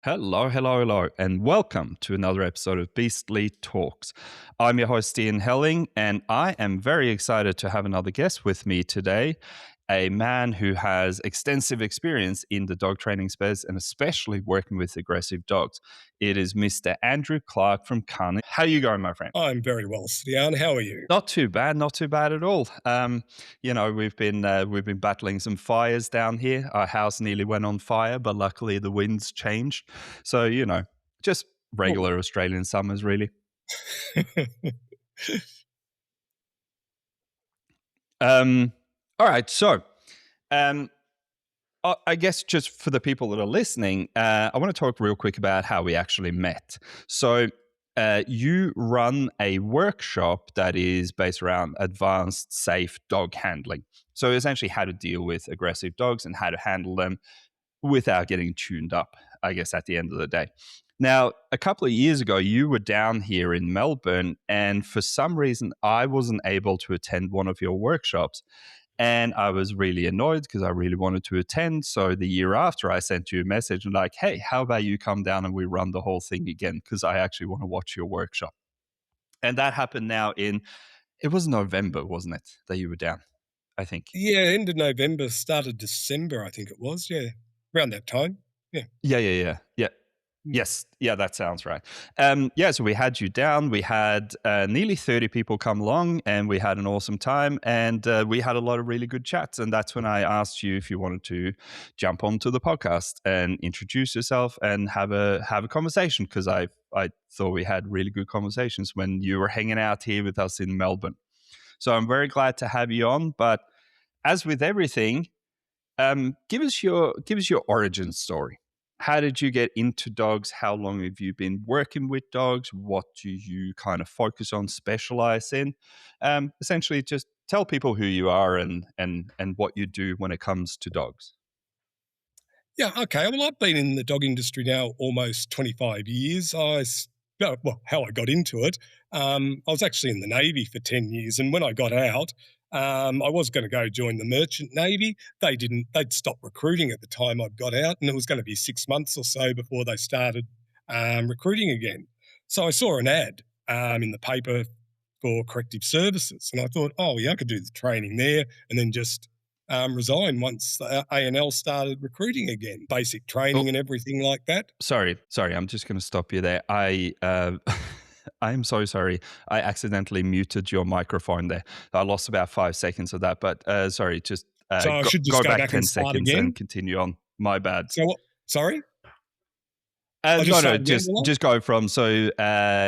Hello, and welcome to another episode of Beastly Talks. I'm your host, Ian Helling, and I am very excited to have another guest with me today, a man who has extensive experience in the dog training space and especially working with aggressive dogs. It is Mr. Andrew Clark from Canis. How are you going, my friend? I'm very well, Stian. How are you? Not too bad at all. We've been battling some fires down here. Our house nearly went on fire, but luckily the winds changed. So, just regular Australian summers, really. All right, so I guess just for the people that are listening, I want to talk real quick about how we actually met. So you run a workshop that is based around advanced, safe dog handling. So essentially how to deal with aggressive dogs and how to handle them without getting tuned up, I guess, at the end of the day. Now, a couple of years ago, you were down here in Melbourne, and for some reason, I wasn't able to attend one of your workshops. And I was really annoyed because I really wanted to attend. So the year after, I sent you a message and like, hey, how about you come down and we run the whole thing again? Because I actually want to watch your workshop. And that happened now it was November, wasn't it, that you were down, I think? Yeah, end of November, start of December, I think it was. Yeah, around that time. Yeah. Yes. Yeah, that sounds right. So we had you down. We had nearly 30 people come along and we had an awesome time and we had a lot of really good chats. And that's when I asked you if you wanted to jump onto the podcast and introduce yourself and have a conversation because I thought we had really good conversations when you were hanging out here with us in Melbourne. So I'm very glad to have you on. But as with everything, give us your origin story. How did you get into dogs? How long have you been working with dogs? What do you kind of focus on, specialize in? Essentially, just tell people who you are and what you do when it comes to dogs. Yeah, okay. Well, I've been in the dog industry now almost 25 years. How I got into it, I was actually in the Navy for 10 years. And when I got out, I was going to go join the Merchant Navy. They'd stopped recruiting at the time I got out, and it was going to be 6 months or so before they started recruiting again. So I saw an ad in the paper for corrective services, and I thought, oh, yeah, I could do the training there and then just resign once the A&L started recruiting again, basic training and everything like that. Sorry, I'm just going to stop you there. I'm so sorry. I accidentally muted your microphone there. I lost about 5 seconds of that, but sorry, just, so I should just go back 10 and start seconds again? and continue on. My bad. So what? Sorry? Just go from, so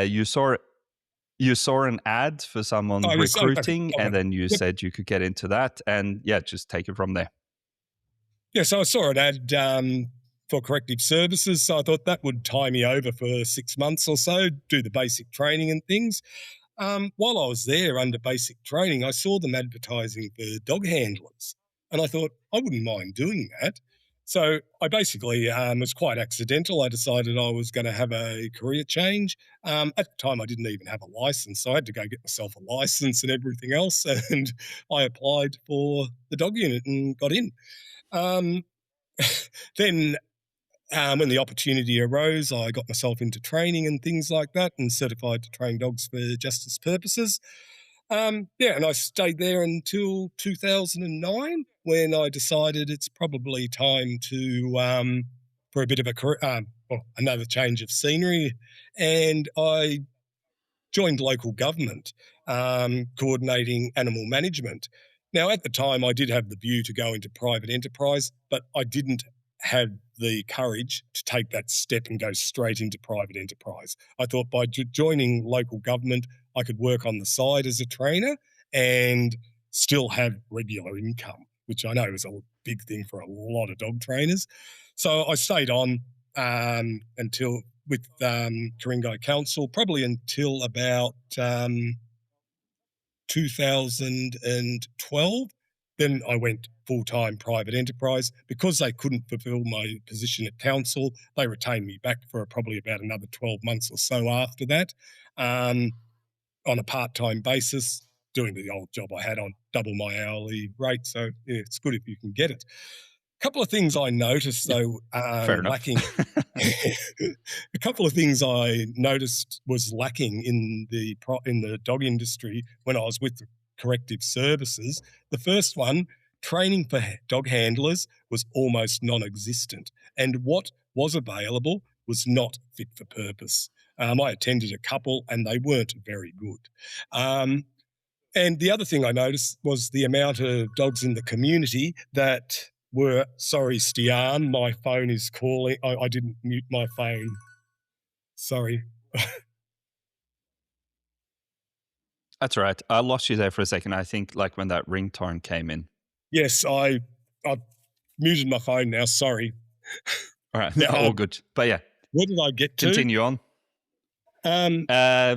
you saw an ad for someone recruiting and then you said you could get into that and just take it from there. Yeah, so I saw an ad for corrective services. So I thought that would tie me over for 6 months or so, do the basic training and things. While I was there under basic training, I saw them advertising for dog handlers. And I thought, I wouldn't mind doing that. So I basically, was quite accidental. I decided I was going to have a career change. At the time, I didn't even have a license, so I had to go get myself a license and everything else. And I applied for the dog unit and got in. Then when the opportunity arose, I got myself into training and things like that and certified to train dogs for justice purposes. And I stayed there until 2009 when I decided it's probably time to for a bit of a career, another change of scenery, and I joined local government, coordinating animal management. Now, at the time, I did have the view to go into private enterprise, but I didn't have the courage to take that step and go straight into private enterprise. I thought by joining local government, I could work on the side as a trainer and still have regular income, which I know is a big thing for a lot of dog trainers. So I stayed on until with Ku-ring-gai Council, probably until about 2012. Then I went full-time private enterprise. Because they couldn't fulfill my position at council, they retained me back for probably about another 12 months or so after that, um, on a part-time basis, doing the old job I had on double my hourly rate. So yeah, it's good if you can get it. A couple of things I noticed Yeah, though fair enough. lacking. A couple of things I noticed was lacking in the dog industry when I was with the corrective services. The first one, training for dog handlers, was almost non-existent, and what was available was not fit for purpose. I attended a couple, and they weren't very good. Um, and the other thing I noticed was the amount of dogs in the community that were, sorry, Stian, my phone is calling. I didn't mute my phone. Sorry. That's all right. I lost you there for a second. I think like when that ringtone came in. Yes, I muted my phone now. Sorry. All right, Now, all good. But yeah, where did I get to? continue on. Um,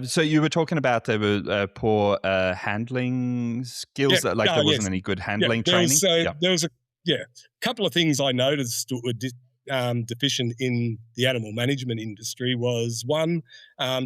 So you were talking about there were poor handling yeah, skills. That like there wasn't yes, any good yeah. handling training. Yeah. There was a couple of things I noticed that were deficient in the animal management industry. Was one,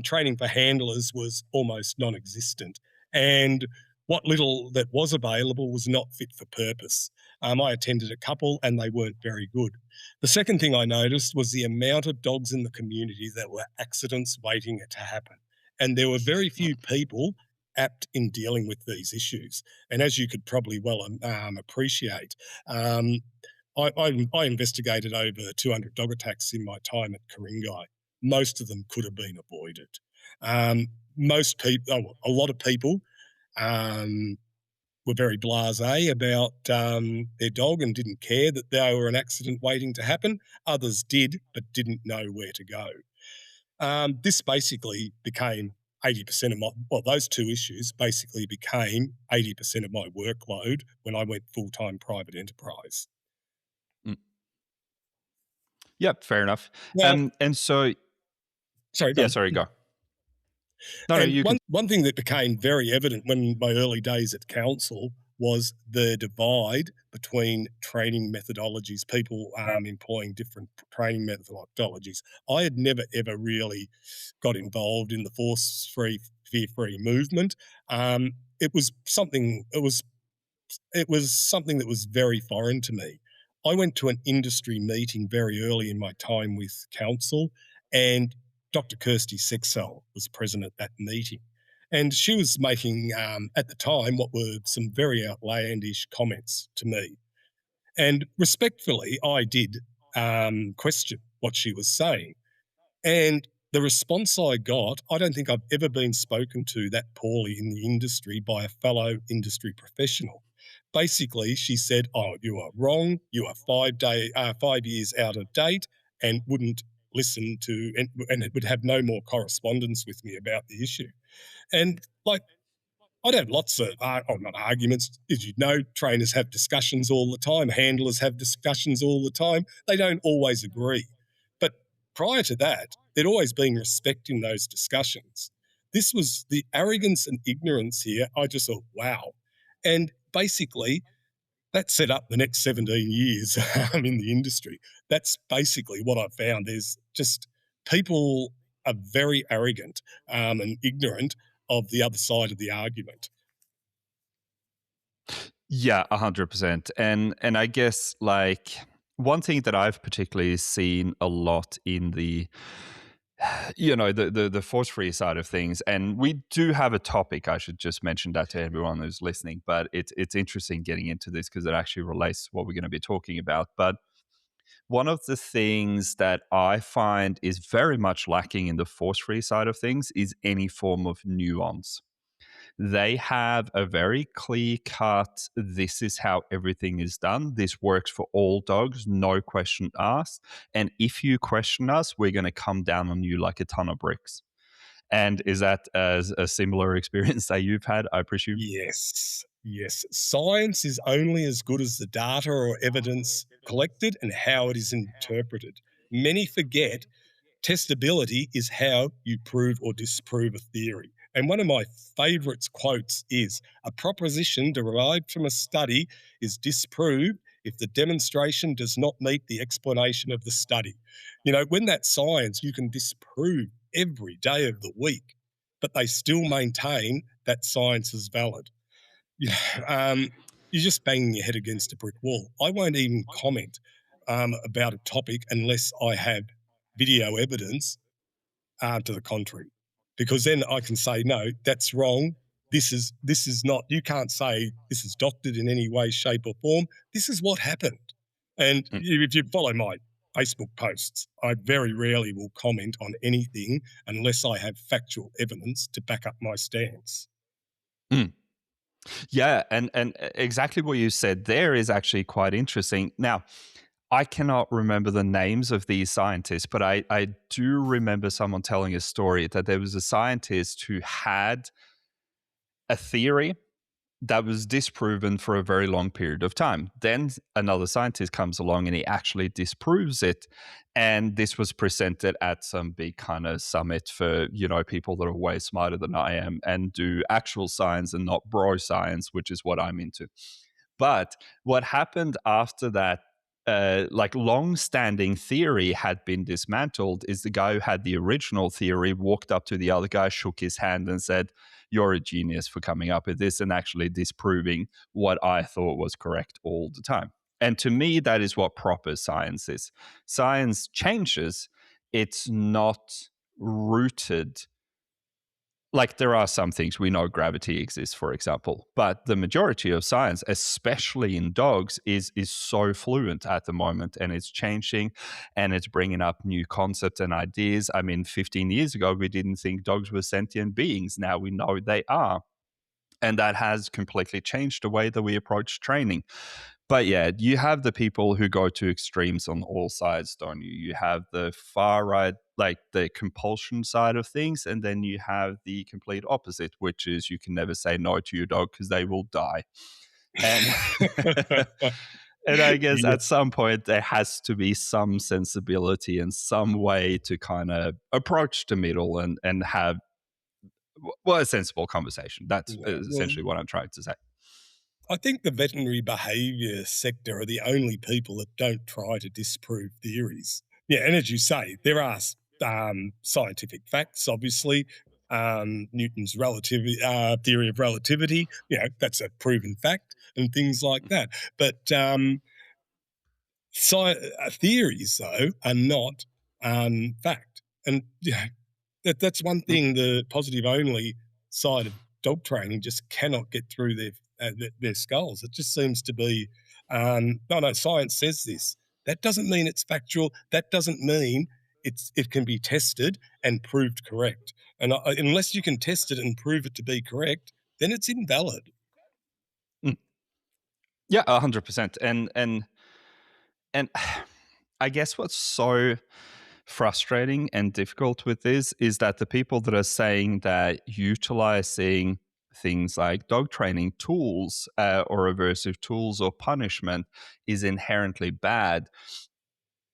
training for handlers was almost non-existent, and what little that was available was not fit for purpose. I attended a couple, and they weren't very good. The second thing I noticed was the amount of dogs in the community that were accidents waiting to happen, and there were very few people apt in dealing with these issues. And as you could probably well appreciate, um, I investigated over 200 dog attacks in my time at Karingai. Most of them could have been avoided. Um, most people, a lot of people, um, were very blasé about their dog and didn't care that there were an accident waiting to happen. Others did, but didn't know where to go. This basically became 80% of my, well, those two issues basically became 80% of my workload when I went full-time private enterprise. Mm. Yep, fair enough. Now, And so sorry, go yeah, on. sorry, go. No, no, And you can. one thing that became very evident when my early days at council was the divide between training methodologies, people employing different training methodologies. I had never ever really got involved in the force-free, fear-free movement. It was something. It was something that was very foreign to me. I went to an industry meeting very early in my time with council, and Dr. Kirsty Sexel was present at that meeting. And she was making, at the time, what were some very outlandish comments to me. And respectfully, I did question what she was saying. And the response I got, I don't think I've ever been spoken to that poorly in the industry by a fellow industry professional. Basically, she said, "Oh, you are wrong. You are 5 years out of date," and wouldn't listen to and would have no more correspondence with me about the issue. And like I'd have lots of, not arguments. As you know, trainers have discussions all the time. Handlers have discussions all the time. They don't always agree. But prior to that, there'd always been respect in those discussions. This was the arrogance and ignorance here. I just thought, wow. And basically, that set up the next 17 years in the industry. That's basically what I found. There's just people are very arrogant and ignorant of the other side of the argument. Yeah, 100%. And I guess like one thing that I've particularly seen a lot in the the force free side of things, and we do have a topic. I should just mention that to everyone who's listening. But it's interesting getting into this because it actually relates to what we're going to be talking about. But one of the things that I find is very much lacking in the force free side of things is any form of nuance. They have a very clear cut, this is how everything is done. This works for all dogs, no question asked. And if you question us, we're going to come down on you like a ton of bricks. And is that as a similar experience that you've had, I presume? Yes, yes. Science is only as good as the data or evidence collected and how it is interpreted. Many forget testability is how you prove or disprove a theory. And one of my favourite quotes is, "A proposition derived from a study is disproved if the demonstration does not meet the explanation of the study." You know, when that's science, you can disprove every day of the week, but they still maintain that science is valid. You know, you're just banging your head against a brick wall. I won't even comment about a topic unless I have video evidence to the contrary, because then I can say, no, that's wrong. This is not. You can't say this is doctored in any way, shape, or form. This is what happened. And Mm, if you follow my Facebook posts, I very rarely will comment on anything unless I have factual evidence to back up my stance. mm. Yeah, and exactly what you said there is actually quite interesting. Now, I cannot remember the names of these scientists, but I do remember someone telling a story that there was a scientist who had a theory that was disproven for a very long period of time. Then another scientist comes along and he actually disproves it. And this was presented at some big kind of summit for, people that are way smarter than I am and do actual science and not bro science, which is what I'm into. But what happened after that, like long-standing theory had been dismantled, is the guy who had the original theory walked up to the other guy, shook his hand, and said, "You're a genius for coming up with this and actually disproving what I thought was correct all the time." And to me, that is what proper science is. Science changes; it's not rooted, like there are some things we know gravity exists, for example, but the majority of science, especially in dogs, is so fluent at the moment, and it's changing, and it's bringing up new concepts and ideas. I mean, 15 years ago we didn't think dogs were sentient beings. Now we know they are, and that has completely changed the way that we approach training. But yeah, you have the people who go to extremes on all sides, don't you? You have the far right, like the compulsion side of things, and then you have the complete opposite, which is you can never say no to your dog because they will die. And and I guess Yeah, at some point there has to be some sensibility and some way to kind of approach the middle and have, well, a sensible conversation. That's yeah. Well, essentially what I'm trying to say. I think the veterinary behaviour sector are the only people that don't try to disprove theories. Yeah, and as you say, there are scientific facts, obviously. Newton's relativity theory of relativity, that's a proven fact, and things like that. But theories, though, are not fact. And that's one thing the positive only side of dog training just cannot get through their skulls. It just seems to be, no, no, science says this. That doesn't mean it's factual. That doesn't mean it can be tested and proved correct. And unless you can test it and prove it to be correct, then it's invalid. Mm. Yeah, 100%. And I guess what's so frustrating and difficult with this is that the people that are saying that utilizing things like dog training tools or aversive tools or punishment is inherently bad,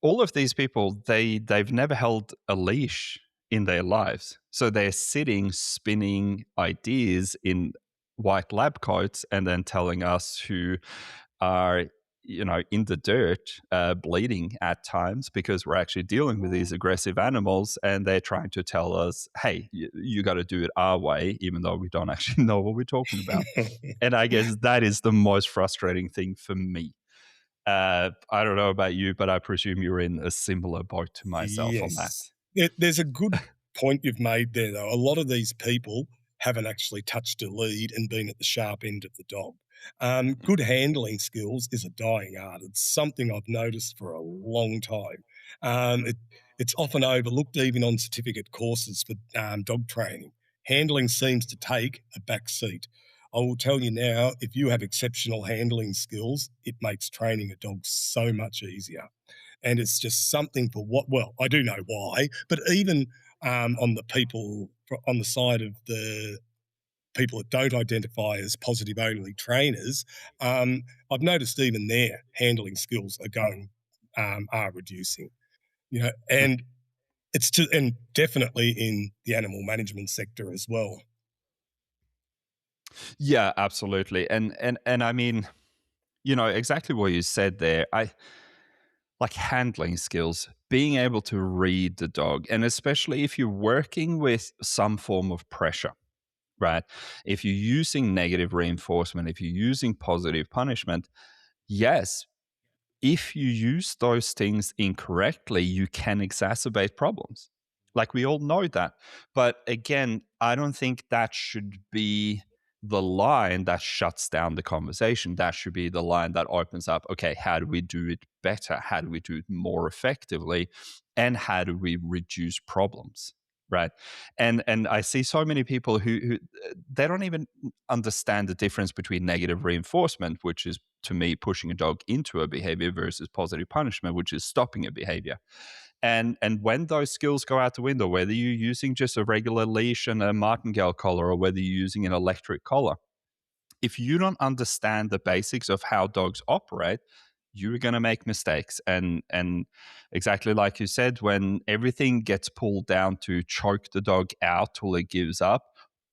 all of these people, they've never held a leash in their lives, so they're sitting spinning ideas in white lab coats and then telling us who are, in the dirt, bleeding at times because we're actually dealing with these aggressive animals, and they're trying to tell us, hey, you got to do it our way, even though we don't actually know what we're talking about. And I guess that is the most frustrating thing for me. I don't know about you, but I presume you're in a similar boat to myself on that. Yes. There's a good point you've made there, though. A lot of these people haven't actually touched a lead and been at the sharp end of the dog. Good handling skills is a dying art. It's something I've noticed for a long time. It's often overlooked even on certificate courses for dog training. Handling seems to take a back seat. I will tell you now, if you have exceptional handling skills, it makes training a dog so much easier. And it's just something for what, well, I do know why, but even on the people, on the side of the people that don't identify as positive only trainers, I've noticed even their handling skills are are reducing, Mm. and and definitely in the animal management sector as well. Yeah, absolutely. And I mean, exactly what you said there. I like handling skills, being able to read the dog, and especially if you're working with some form of pressure, right? If you're using negative reinforcement, if you're using positive punishment, yes, if you use those things incorrectly, you can exacerbate problems. Like we all know that. But again, I don't think that should be the line that shuts down the conversation. That should be the line that opens up, okay, how do we do it better? How do we do it more effectively? And how do we reduce problems? Right. And I see so many people who they don't even understand the difference between negative reinforcement, which is to me pushing a dog into a behavior, versus positive punishment, which is stopping a behavior. And when those skills go out the window, whether you're using just a regular leash and a martingale collar, or whether you're using an electric collar, if you don't understand the basics of how dogs operate, you're going to make mistakes. And exactly like you said, when everything gets pulled down to choke the dog out till it gives up,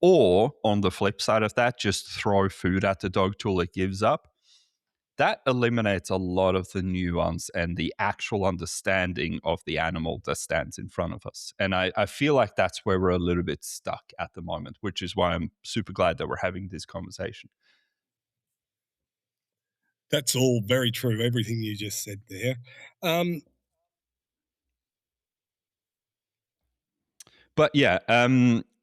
or on the flip side of that, just throw food at the dog till it gives up, that eliminates a lot of the nuance and the actual understanding of the animal that stands in front of us. And I feel like that's where we're a little bit stuck at the moment, which is why I'm super glad that we're having this conversation. That's all very true, everything you just said there. Um, But yeah,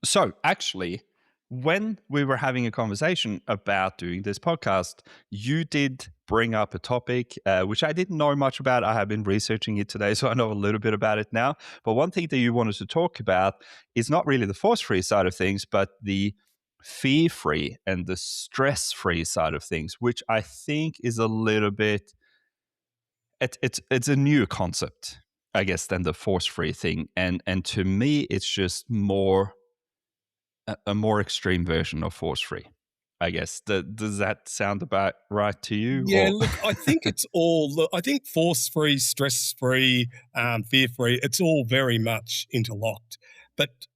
so actually, when we were having a conversation about doing this podcast, you did bring up a topic which I didn't know much about. I have been researching it today, so I know a little bit about it now. But one thing that you wanted to talk about is not really the force free side of things, but the fear free and the stress free side of things, which I think is a little bit it's a new concept, I guess, than the force free thing. And to me, it's just more a more extreme version of force free. I guess. Does that sound about right to you? yeah, Or look, I think it's all, I think force free, stress free, fear free, it's all very much interlocked. But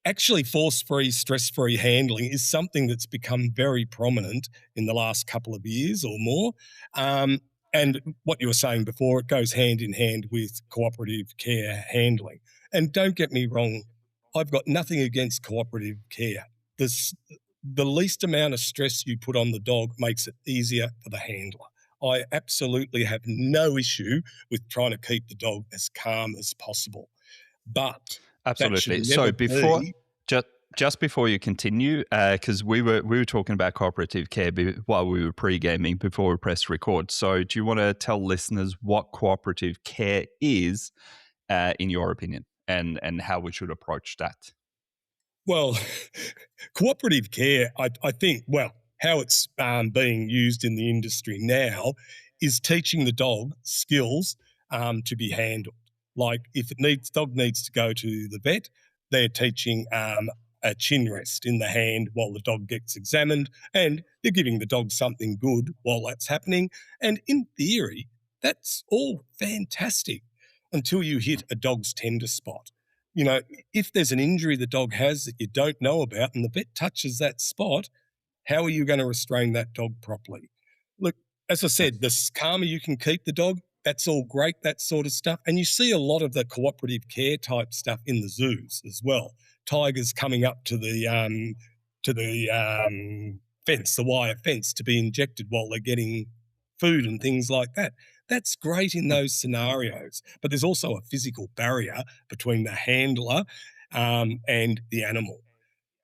actually, force free, stress free handling is something that's become very prominent in the last couple of years or more. Um, and what you were saying before, it goes hand in hand with cooperative care handling. And don't get me wrong, I've got nothing against cooperative care. This, the least amount of stress you put on the dog makes it easier for the handler. I absolutely have no issue with trying to keep the dog as calm as possible. But that should absolutely. never So before be. just just before you continue, because we were talking about cooperative care while we were pre gaming before we pressed record. So do you want to tell listeners what cooperative care is, in your opinion, and how we should approach that? Well, cooperative care, I think, well, how it's being used in the industry now is teaching the dog skills to be handled. Like if it needs, dog needs to go to the vet, they're teaching a chin rest in the hand while the dog gets examined, and they're giving the dog something good while that's happening. And in theory, that's all fantastic until you hit a dog's tender spot. You know, if there's an injury the dog has that you don't know about and the vet touches that spot, how are you going to restrain that dog properly? Look, as I said, the calmer you can keep the dog, that's all great, that sort of stuff. And you see a lot of the cooperative care type stuff in the zoos as well. Tigers coming up to the fence, the wire fence, to be injected while they're getting food and things like that. That's great in those scenarios, but there's also a physical barrier between the handler and the animal.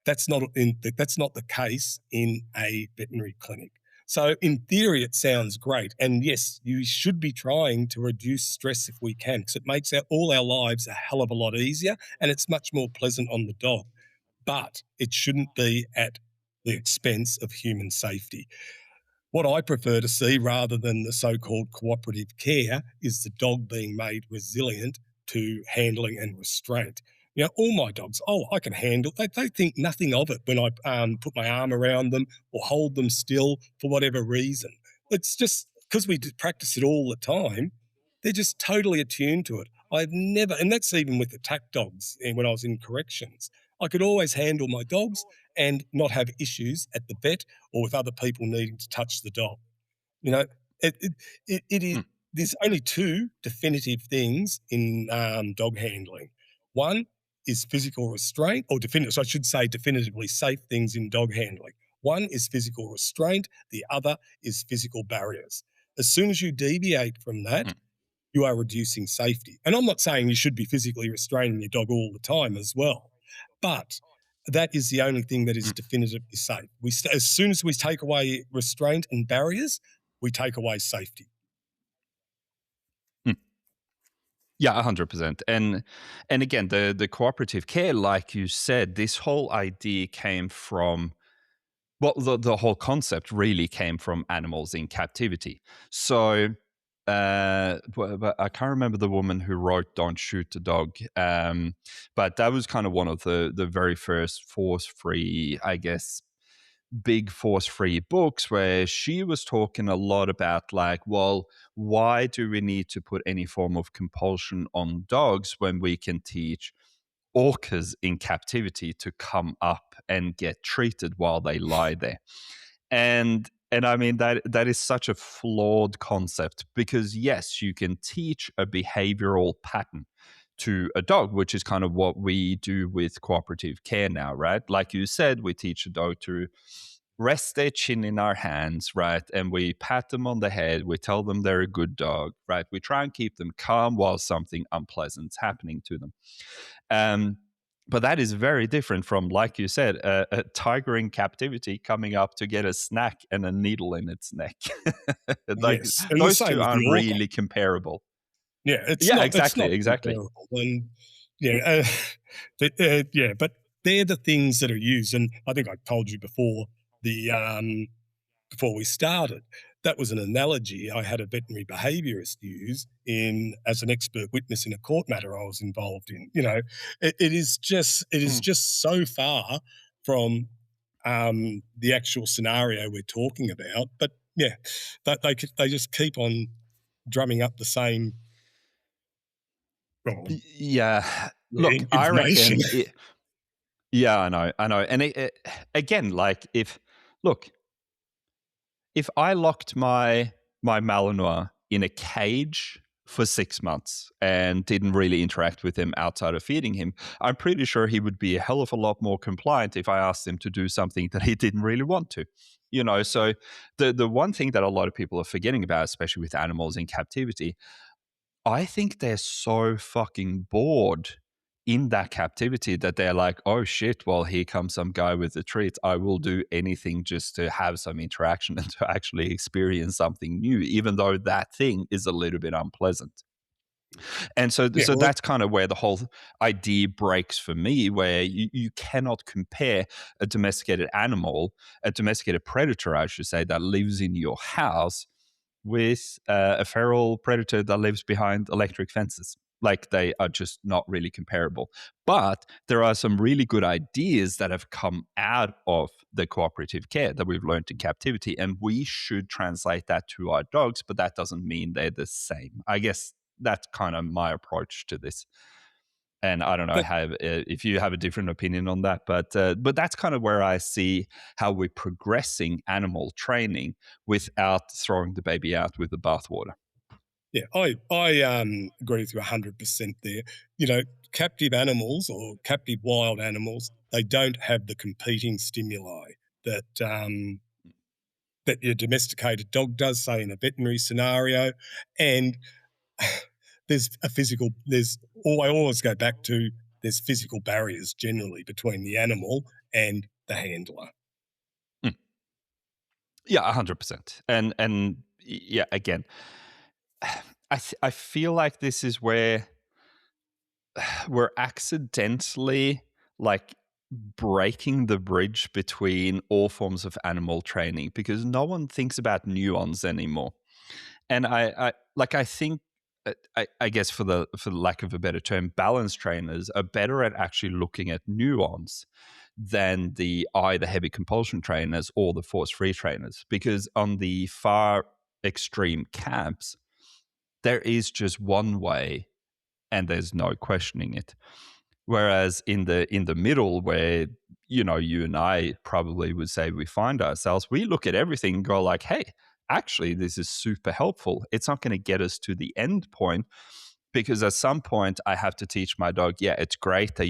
That's not the case in a veterinary clinic. So in theory, it sounds great, and yes, you should be trying to reduce stress if we can, because it makes all our lives a hell of a lot easier, and it's much more pleasant on the dog. But it shouldn't be at the expense of human safety. What I prefer to see, rather than the so called cooperative care, is the dog being made resilient to handling and restraint. You know, all my dogs, oh, I can handle. They think nothing of it when I put my arm around them or hold them still for whatever reason. It's just because we practice it all the time, they're just totally attuned to it. I've never, and that's even with attack dogs when I was in corrections. I could always handle my dogs, and not have issues at the vet or with other people needing to touch the dog. You know, it it it is Mm, there's only two definitive things in dog handling. One is physical restraint, or definitive. So I should say definitively safe things in dog handling. One is physical restraint. The other is physical barriers. As soon as you deviate from that, mm, you are reducing safety. And I'm not saying you should be physically restraining your dog all the time as well, but that is the only thing that is mm, definitively safe. As soon as we take away restraint and barriers, we take away safety. mm. Yeah, 100%. And again, the cooperative care, like you said, this whole idea came from, well, the whole concept really came from animals in captivity. So, but I can't remember the woman who wrote "Don't Shoot the Dog," but that was kind of one of the very first force-free, I guess, big force-free books, where she was talking a lot about, like, well, why do we need to put any form of compulsion on dogs when we can teach orcas in captivity to come up and get treated while they lie there? And I mean, that is such a flawed concept, because yes, you can teach a behavioral pattern to a dog, which is kind of what we do with cooperative care now, right? Like you said, we teach a dog to rest their chin in our hands, right? And we pat them on the head. We tell them they're a good dog, right? We try and keep them calm while something unpleasant's happening to them. Um, but that is very different from, like you said, a tiger in captivity coming up to get a snack and a needle in its neck. Like, Yes, and the those same two with the aren't orca. really comparable. Yeah, Yeah, it's exactly, not exactly. comparable, and yeah, yeah, but they're the things that are used, and I think I told you before the before we started. That was an analogy I had a veterinary behaviourist use in as an expert witness in a court matter I was involved in. You know, it is Mm. just so far from the actual scenario we're talking about. But yeah, they just keep on drumming up the same well, Yeah. Look, I information. reckon it. Yeah, I know. And again, like, if look, if I locked my Malinois in a cage for 6 months and didn't really interact with him outside of feeding him, I'm pretty sure he would be a hell of a lot more compliant if I asked him to do something that he didn't really want to. So the one thing that a lot of people are forgetting about, especially with animals in captivity, I think they're so fucking bored in that captivity that they're like, oh shit, well, here comes some guy with a treat. I will do anything just to have some interaction and to actually experience something new, even though that thing is a little bit unpleasant. And so, Yeah, so well, that's kind of where the whole idea breaks for me, where you cannot compare a domesticated animal, a domesticated predator, I should say, that lives in your house with a feral predator that lives behind electric fences. Like, they are just not really comparable. But there are some really good ideas that have come out of the cooperative care that we've learned in captivity, and we should translate that to our dogs, but that doesn't mean they're the same. I guess that's kind of my approach to this. And I don't know that, how, if you have a different opinion on that, but that's kind of where I see how we're progressing animal training without throwing the baby out with the bathwater. yeah, I agree with you 100% there. You know, captive animals or captive wild animals, they don't have the competing stimuli that that your domesticated dog does, say in a veterinary scenario, and I always go back to there's physical barriers generally between the animal and the handler. Mm. Yeah, 100%. And yeah, again, I feel like this is where we're accidentally, like, breaking the bridge between all forms of animal training, because no one thinks about nuance anymore. And I think, I guess, for the lack of a better term, balance trainers are better at actually looking at nuance than the either heavy compulsion trainers or the force free trainers, because on the far extreme camps there is just one way and there's no questioning it. Whereas in the middle, where you and I probably would say we find ourselves, we look at everything and go like, hey, actually, this is super helpful. It's not going to get us to the end point because at some point I have to teach my dog, yeah, it's great that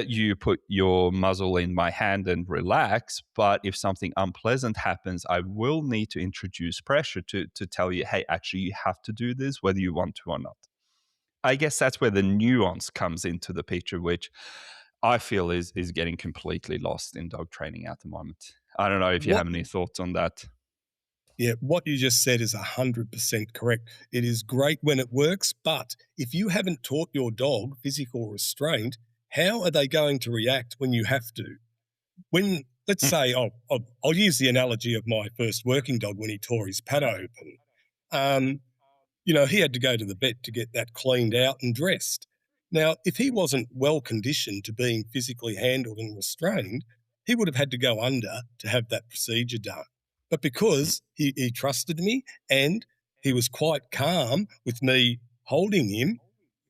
you put your muzzle in my hand and relax. But if something unpleasant happens, I will need to introduce pressure to tell you, hey, actually, you have to do this whether you want to or not. I guess that's where the nuance comes into the picture, which I feel is getting completely lost in dog training at the moment. I don't know if you What have any thoughts on that. Yeah, what you just said is 100% correct. It is great when it works, but if you haven't taught your dog physical restraint, how are they going to react when you have to? When, let's Mm, say, I'll use the analogy of my first working dog when he tore his pad open. Um, he had to go to the vet to get that cleaned out and dressed. Now, if he wasn't well conditioned to being physically handled and restrained, he would have had to go under to have that procedure done. But mm, because he trusted me and he was quite calm with me holding him,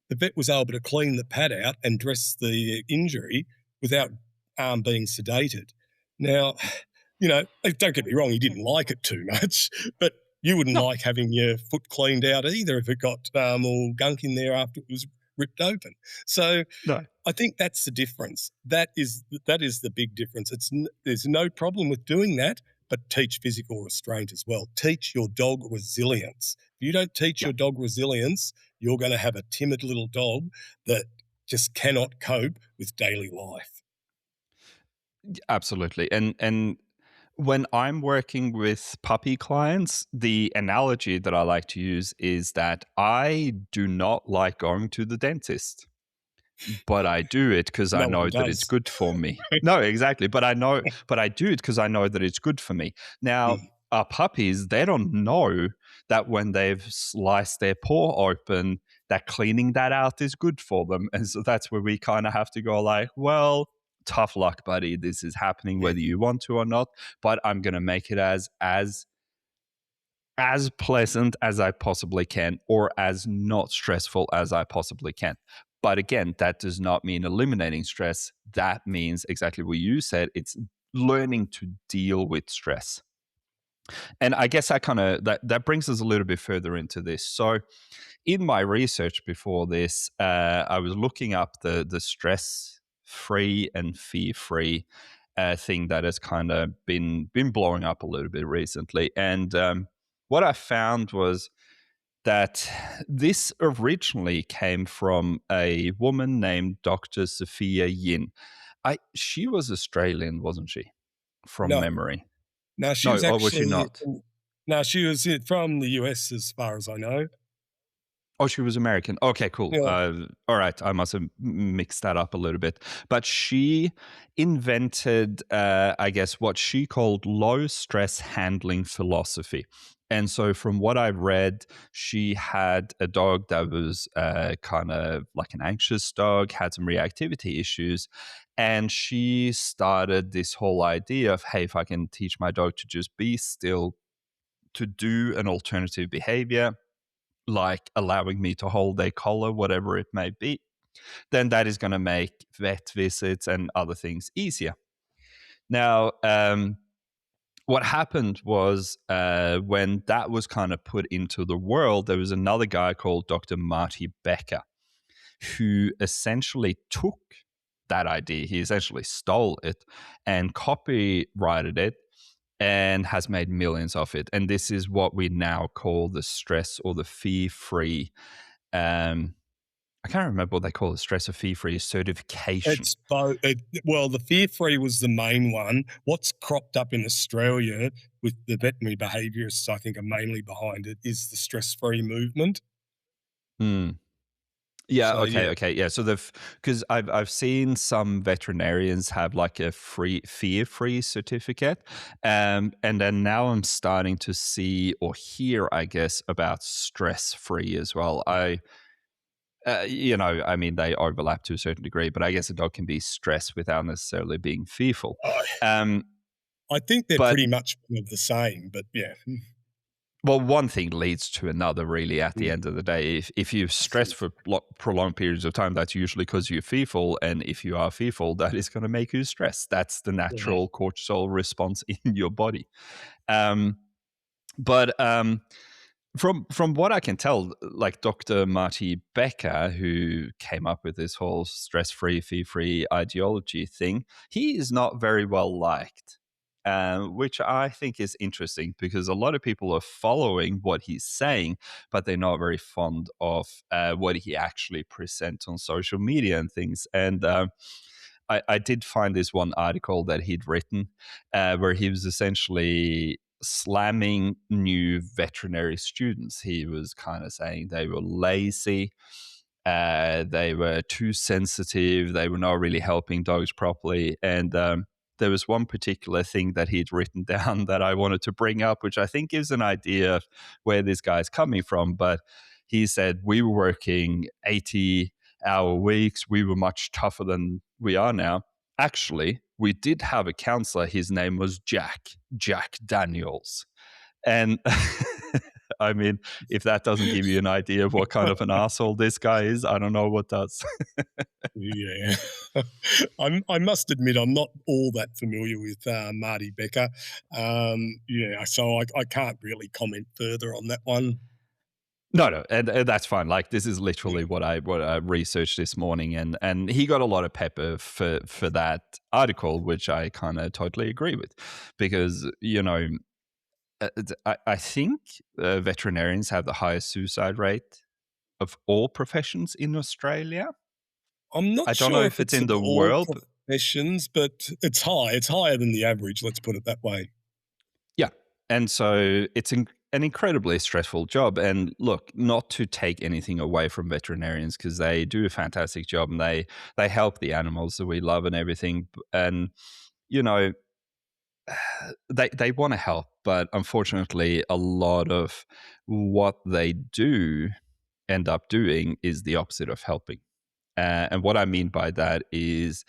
the vet was able to clean the pad out and dress the injury without being sedated. Now, don't get me wrong, he didn't like it too much, but you wouldn't no, like having your foot cleaned out either if it got all gunk in there after it was ripped open. So no. I think that's the difference. That is the big difference. There's no problem with doing that, but teach physical restraint as well. Teach your dog resilience. If you don't teach Yeah, your dog resilience, you're going to have a timid little dog that just cannot cope with daily life. absolutely. And when I'm working with puppy clients, the analogy that I like to use is that I do not like going to the dentist, but I do it because I No one know that it's does. good for me. No, exactly. But I do it because I know that it's good for me. Now, Mm, our puppies, they don't know that when they've sliced their paw open, that cleaning that out is good for them. And so that's where we kind of have to go like, well, tough luck, buddy. This is happening yeah, whether you want to or not. But I'm gonna make it as pleasant as I possibly can or as not stressful as I possibly can. But again, that does not mean eliminating stress. That means exactly what you said. It's learning to deal with stress. And I guess that brings us a little bit further into this. So in my research before this, I was looking up the stress free and fear free thing that has kind of been blowing up a little bit recently. And what I found was that this originally came from a woman named Dr. Sophia Yin. She was Australian, wasn't she? From no, memory. no, she No, was or was she actually, not? no, she was from the US as far as I know. Oh, she was American. Okay, cool. Yeah, All right, I must have mixed that up a little bit. But she invented, I guess, what she called low stress handling philosophy. And so, from what I've read, she had a dog that was kind of like an anxious dog, had some reactivity issues. And she started this whole idea of, hey, if I can teach my dog to just be still, to do an alternative behavior, like allowing me to hold their collar, whatever it may be, then that is going to make vet visits and other things easier. Now, what happened was when that was kind of put into the world, there was another guy called Dr. Marty Becker who essentially took that idea. He essentially stole it and copyrighted it and has made millions of it. And this is what we now call the stress or the fee free. Um, I can't remember what they call it, stress or fee free certification. it's both. Well, the fear free was the main one. What's cropped up in Australia with the veterinary behaviourists, I think, are mainly behind it, is the stress free movement. Hmm. Yeah. So Okay. yeah, Okay. Yeah. So because I've seen some veterinarians have like a free fear free certificate, and then now I'm starting to see or hear, I guess, about stress free as well. I mean, they overlap to a certain degree, but I guess a dog can be stressed without necessarily being fearful. I, Um, I think they're but pretty much one of the same. But yeah, Well, one thing leads to another, really, at the Mm, end of the day. If you stress for prolonged periods of time, that's usually because you're fearful. And if you are fearful, that is going to make you stress. That's the mhm. natural cortisol response in your body. Um, but from what I can tell, like Dr. Marty Becker, who came up with this whole stress-free, fear-free ideology thing, he is not very well liked, which I think is interesting because a lot of people are following what he's saying, but they're not very fond of what he actually presents on social media and things. And I did find this one article that he'd written where he was essentially slamming new veterinary students. He was kind of saying they were lazy, they were too sensitive, they were not really helping dogs properly. And there was one particular thing that he'd written down that I wanted to bring up, which I think gives an idea of where this guy's coming from. But he said, we were working 80-hour weeks, we were much tougher than we are now. Actually, we did have a counselor. His name was Jack Daniels. And I mean, if that doesn't give you an idea of what kind of an asshole this guy is, I don't know what does. Yeah. I must admit, I'm not all that familiar with Marty Becker. Yeah, so I can't really comment further on that one. No, and that's fine. Like this is literally Yeah. what I researched this morning, and he got a lot of pepper for that article, which I kind of totally agree with, because I think veterinarians have the highest suicide rate of all professions in Australia. I'm I not don't know sure if if it's it's in of the all world. professions, but it's high. It's higher than the average, let's put it that way. Yeah. And so it's an incredibly stressful job. And look, not to take anything away from veterinarians because they do a fantastic job and they help the animals that we love and everything. And you know, they want to help, but unfortunately, a lot of what they do end up doing is the opposite of helping. And what I mean by that is,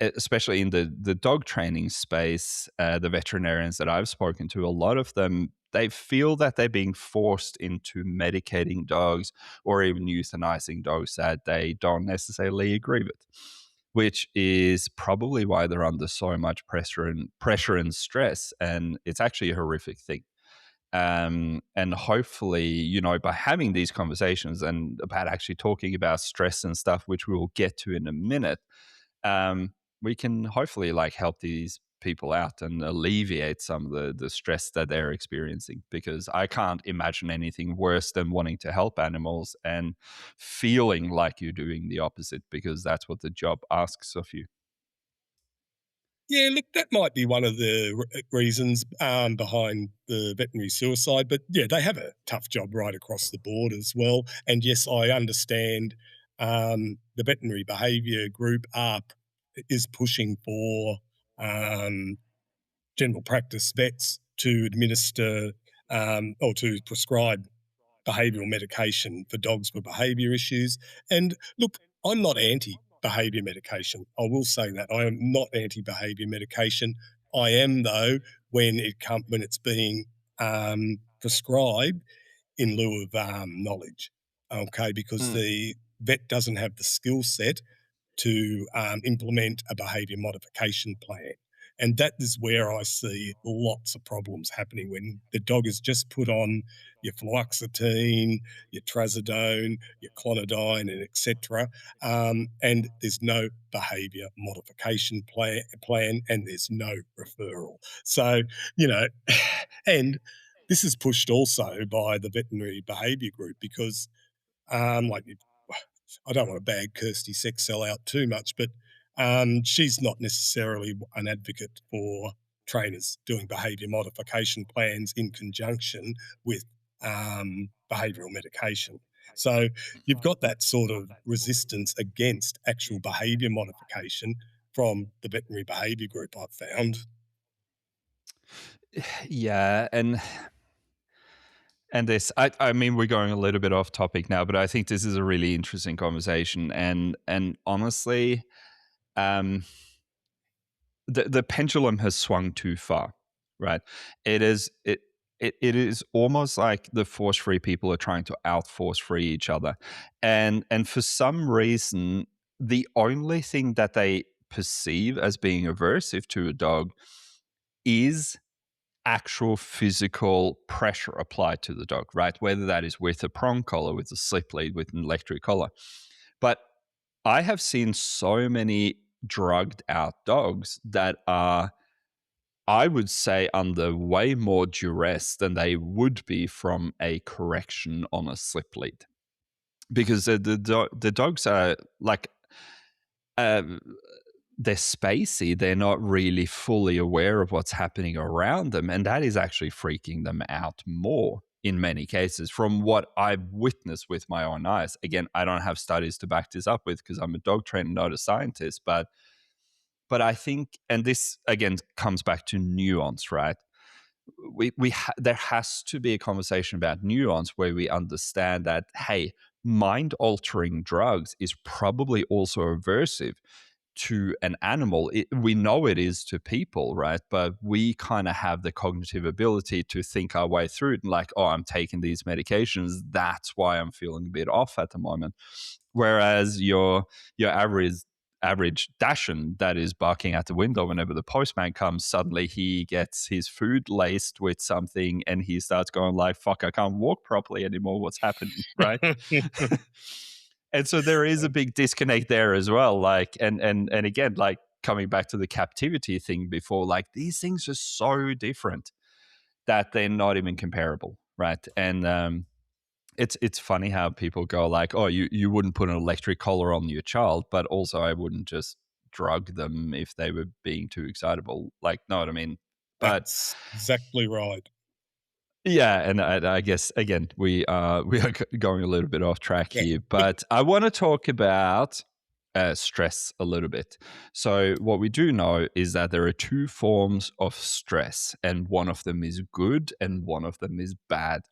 especially in the dog training space, the veterinarians that I've spoken to, a lot of them, they feel that they're being forced into medicating dogs or even euthanizing dogs that they don't necessarily agree with, which is probably why they're under so much pressure and stress. And it's actually a horrific thing. And hopefully, by having these conversations and about actually talking about stress and stuff, which we will get to in a minute, we can hopefully like help these people out and alleviate some of the stress that they're experiencing, because I can't imagine anything worse than wanting to help animals and feeling like you're doing the opposite, because that's what the job asks of you. Yeah, look, that might be one of the reasons behind the veterinary suicide. But yeah, they have a tough job right across the board as well. And yes, I understand the veterinary behaviour group ARP is pushing for um, general practice vets to administer or to prescribe behavioural medication for dogs with behaviour issues. And look, I'm not anti behaviour medication. I will say that I am not anti behaviour medication. I am though when it's being prescribed in lieu of knowledge. Okay, because Mm. the vet doesn't have the skill set to implement a behaviour modification plan. And that is where I see lots of problems happening when the dog is just put on your fluoxetine, your trazodone, your clonidine, and etc. And there's no behaviour modification plan, and there's no referral. So, you know, and this is pushed also by the veterinary behaviour group because, like I don't want to bag Kirsty Sexcell out too much, but she's not necessarily an advocate for trainers doing behaviour modification plans in conjunction with behavioural medication. So you've got that sort of resistance against actual behaviour modification from the veterinary behaviour group, I've found. Yeah, and this, I mean, we're going a little bit off topic now, but I think this is a really interesting conversation. And honestly, um, the pendulum has swung too far, right? It is it. it is almost like the force free people are trying to out force free each other. And for some reason, the only thing that they perceive as being aversive to a dog is actual physical pressure applied to the dog, right? Whether that is with a prong collar, with a slip lead, with an electric collar. But I have seen so many drugged out dogs that are, I would say, under way more duress than they would be from a correction on a slip lead. Because the dogs are like, uh, they're spacey. They're not really fully aware of what's happening around them. And that is actually freaking them out more in many cases from what I've witnessed with my own eyes. Again, I don't have studies to back this up with because I'm a dog trainer, not a scientist. But I think, and this again comes back to nuance, right? There has to be a conversation about nuance where we understand that, hey, mind altering drugs is probably also aversive to an animal. We know it is to people, right? But we kind of have the cognitive ability to think our way through it and like, oh, I'm taking these medications. That's why I'm feeling a bit off at the moment. Whereas your average Dachshund that is barking at the window whenever the postman comes, suddenly he gets his food laced with something and he starts going like, fuck, I can't walk properly anymore. What's happening, right? And so there is a big disconnect there as well. Like, and again, like coming back to the captivity thing before, like these things are so different that they're not even comparable, right? And it's funny how people go like, oh, you wouldn't put an electric collar on your child, but also I wouldn't just drug them if they were being too excitable. Like, know what I mean? But That's exactly right. yeah, and I guess again we are going a little bit off track Yeah. here, but I want to talk about stress a little bit. So what we do know is that there are two forms of stress, and one of them is good, and one of them is bad.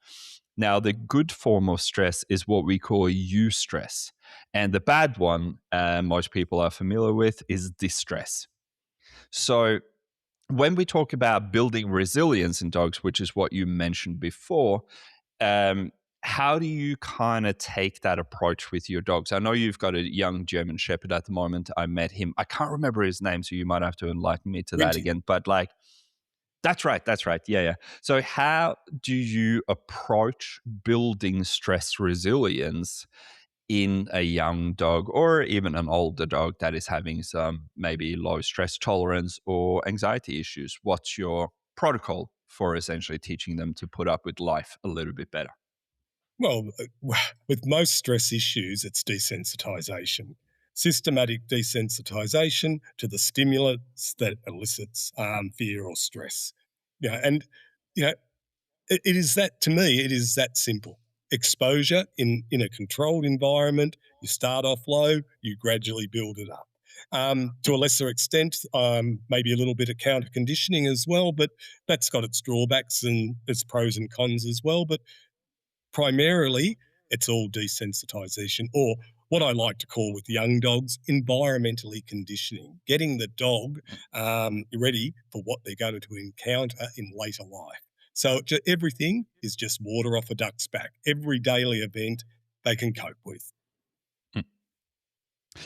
Now, the good form of stress is what we call eustress, and the bad one, most people are familiar with, is distress. So when we talk about building resilience in dogs, which is what you mentioned before, um, how do you kind of take that approach with your dogs? I know you've got a young German Shepherd at the moment. I met him. I can't remember his name, so you might have to enlighten me to that Rinty. again. But like, that's right. That's right. Yeah, yeah. So, how do you approach building stress resilience in a young dog or even an older dog that is having some maybe low stress tolerance or anxiety issues? What's your protocol for essentially teaching them to put up with life a little bit better? Well, with most stress issues, it's desensitization, systematic desensitization to the stimulus that elicits fear or stress. And you know, it is that to me, it is that simple. Exposure in a controlled environment, you start off low, you gradually build it up. To a lesser extent, maybe a little bit of counter conditioning as well, but that's got its drawbacks and its pros and cons as well. But primarily, it's all desensitization, or what I like to call with young dogs, environmentally conditioning, getting the dog ready for what they're going to encounter in later life. So everything is just water off a duck's back. Every daily event they can cope with. Mm.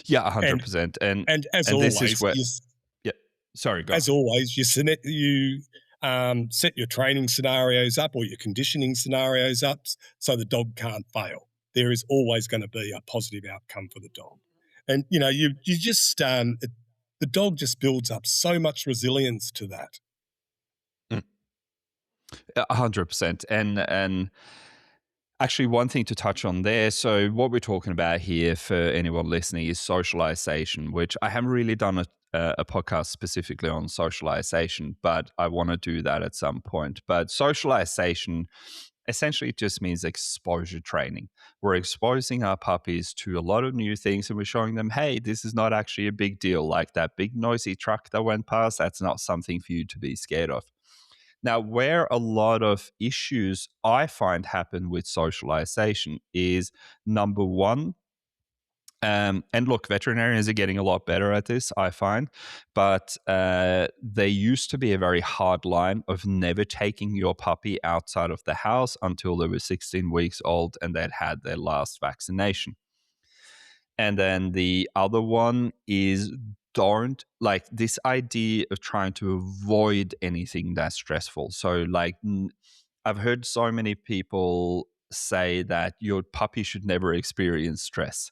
Yeah, And 100%. And and as and this is always, where, yeah, sorry, go. you set your training scenarios up or your conditioning scenarios up so the dog can't fail. There is always going to be a positive outcome for the dog, and you just the dog just builds up so much resilience to that. Mm. 100%. And actually, one thing to touch on there. So, what we're talking about here for anyone listening is socialization, which I haven't really done a podcast specifically on socialization, but I want to do that at some point. But socialization essentially just means exposure training. We're exposing our puppies to a lot of new things and we're showing them, hey, this is not actually a big deal. Like that big noisy truck that went past, that's not something for you to be scared of. Now, where a lot of issues I find happen with socialization is number one, And look, veterinarians are getting a lot better at this, I find. But there used to be a very hard line of never taking your puppy outside of the house until they were 16 weeks old and they'd had their last vaccination. And then the other one is don't like this idea of trying to avoid anything that's stressful. So, like, I've heard so many people say that your puppy should never experience stress.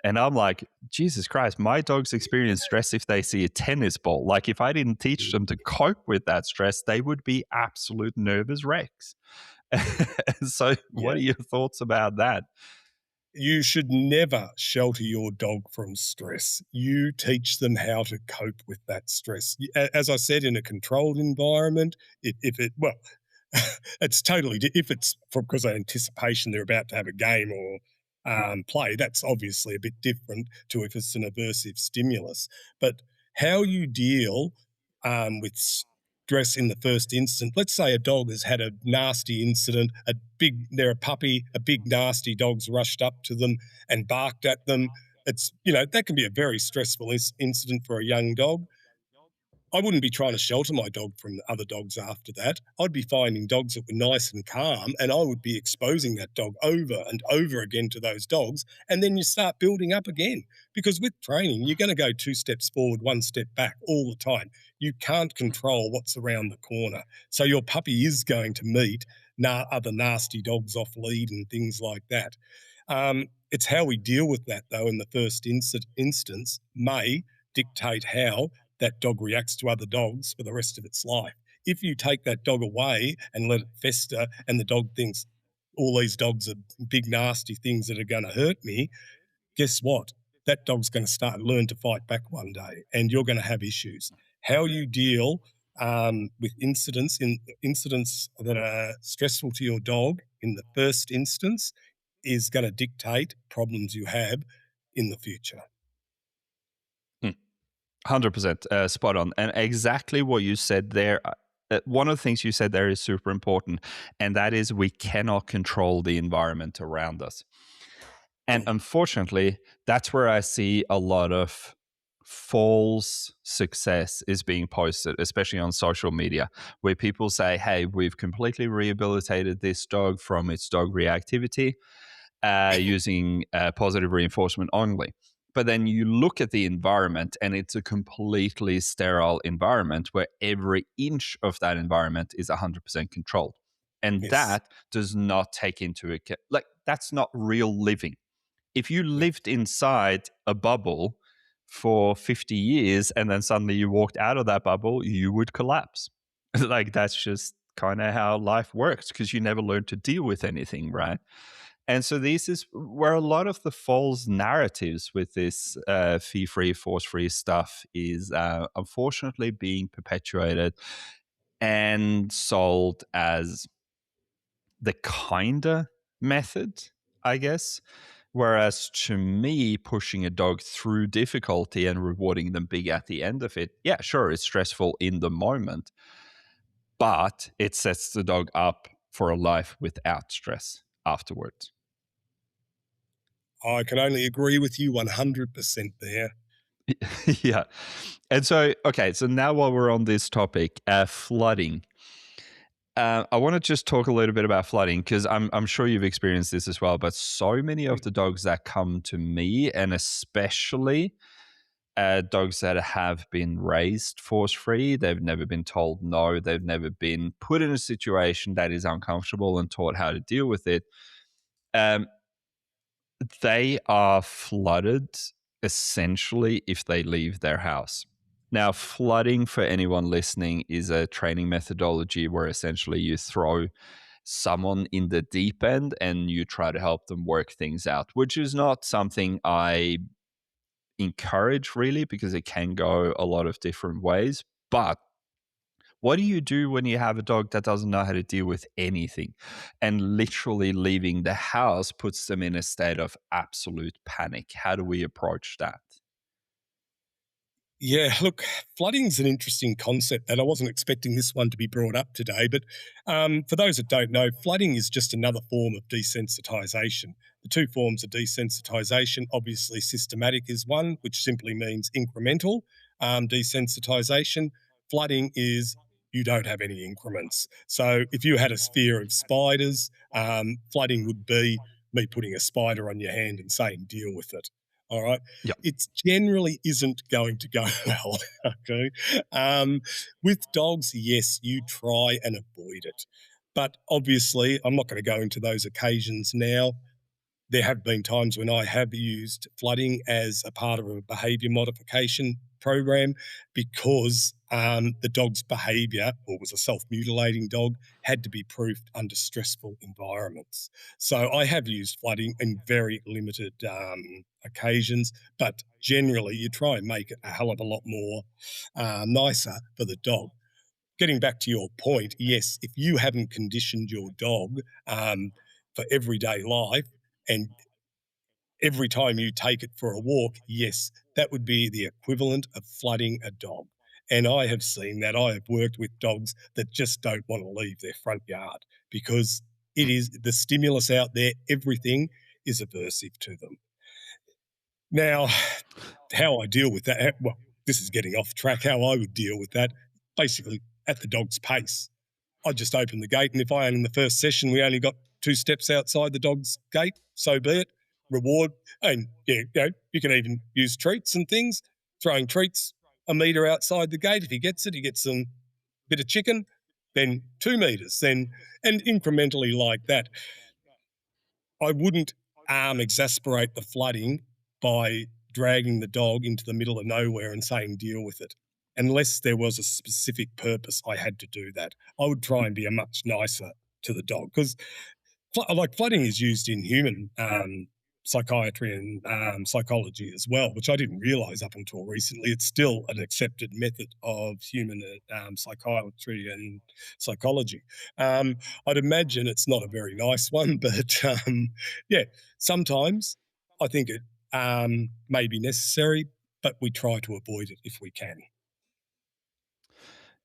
And I'm like, Jesus Christ, my dogs experience stress if they see a tennis ball. Like, if I didn't teach them to cope with that stress, they would be absolute nervous wrecks. So, Yeah. what are your thoughts about that? You should never shelter your dog from stress. You teach them how to cope with that stress. As I said, in a controlled environment, if it, well, it's totally, if it's because of anticipation they're about to have a game or play, that's obviously a bit different to if it's an aversive stimulus. But how you deal with stress in the first instance, let's say a dog has had a nasty incident, they're a puppy, a big nasty dog's rushed up to them and barked at them. It's, that can be a very stressful incident for a young dog. I wouldn't be trying to shelter my dog from other dogs after that. I'd be finding dogs that were nice and calm, and I would be exposing that dog over and over again to those dogs. And then you start building up again. Because with training, you're going to go 2 steps forward, 1 step back all the time. You can't control what's around the corner. So your puppy is going to meet other nasty dogs off lead and things like that. It's how we deal with that, though, in the first instance, may dictate how that dog reacts to other dogs for the rest of its life. If you take that dog away and let it fester, and the dog thinks all these dogs are big, nasty things that are going to hurt me, guess what? That dog's going to learn to fight back one day, and you're going to have issues. How you deal with incidents that are stressful to your dog in the first instance is going to dictate problems you have in the future. 100% spot on. And exactly what you said there. One of the things you said there is super important, and that is we cannot control the environment around us. And unfortunately, that's where I see a lot of false success is being posted, especially on social media, where people say, hey, we've completely rehabilitated this dog from its dog reactivity using positive reinforcement only. But then you look at the environment and it's a completely sterile environment where every inch of that environment is 100% controlled. And Yes. that does not take into account, like, that's not real living. If you No. lived inside a bubble for 50 years and then suddenly you walked out of that bubble, you would collapse. Like, that's just kind of how life works because you never learn to deal with anything, right? And so this is where a lot of the false narratives with this fee-free, force-free stuff is unfortunately being perpetuated and sold as the kinder method, I guess. Whereas to me, pushing a dog through difficulty and rewarding them big at the end of it, yeah, sure, it's stressful in the moment, but it sets the dog up for a life without stress afterwards. I can only agree with you 100% there. Yeah. And so, okay, so now while we're on this topic, flooding. I want to just talk a little bit about flooding because I'm sure you've experienced this as well. But so many of the dogs that come to me, and especially dogs that have been raised force free, they've never been told no, they've never been put in a situation that is uncomfortable and taught how to deal with it. Um, they are flooded essentially if they leave their house. Now, flooding, for anyone listening, is a training methodology where essentially you throw someone in the deep end and you try to help them work things out, which is not something I encourage really because it can go a lot of different ways. But what do you do when you have a dog that doesn't know how to deal with anything and literally leaving the house puts them in a state of absolute panic? How do we approach that? Yeah, look, flooding's an interesting concept, and I wasn't expecting this one to be brought up today. But for those that don't know, flooding is just another form of desensitisation. The two forms of desensitisation, obviously, systematic is one, which simply means incremental desensitisation. Flooding is you don't have any increments. So if you had a sphere of spiders, flooding would be me putting a spider on your hand and saying, deal with it. All right, Yeah. it generally isn't going to go well. Okay. Um, with dogs, yes, you try and avoid it. But obviously, I'm not going to go into those occasions now. There have been times when I have used flooding as a part of a behavior modification program because the dog's behavior, or was a self mutilating dog, had to be proofed under stressful environments. So I have used flooding in very limited occasions, but generally you try and make it a hell of a lot more nicer for the dog. Getting back to your point, yes, if you haven't conditioned your dog for everyday life, and every time you take it for a walk, yes, that would be the equivalent of flooding a dog. And I have seen that. I have worked with dogs that just don't want to leave their front yard because it Mm. is the stimulus out there, everything is aversive to them. Now, how I deal with that, well, this is getting off track. How I would deal with that, basically at the dog's pace. I just opened the gate, and if I in the first session we only got 2 steps outside the dog's gate, so be it. Reward, and yeah, you can even use treats and things. Throwing treats a metre outside the gate. If he gets it, he gets some bit of chicken. Then 2 metres, then and incrementally like that. I wouldn't exasperate the flooding by dragging the dog into the middle of nowhere and saying deal with it. Unless there was a specific purpose I had to do that, I would try and be a much nicer to the dog because like flooding is used in human psychiatry and psychology as well, which I didn't realize up until recently. It's still an accepted method of human psychiatry and psychology. Um, I'd imagine it's not a very nice one, but yeah, sometimes I think it may be necessary, but we try to avoid it if we can.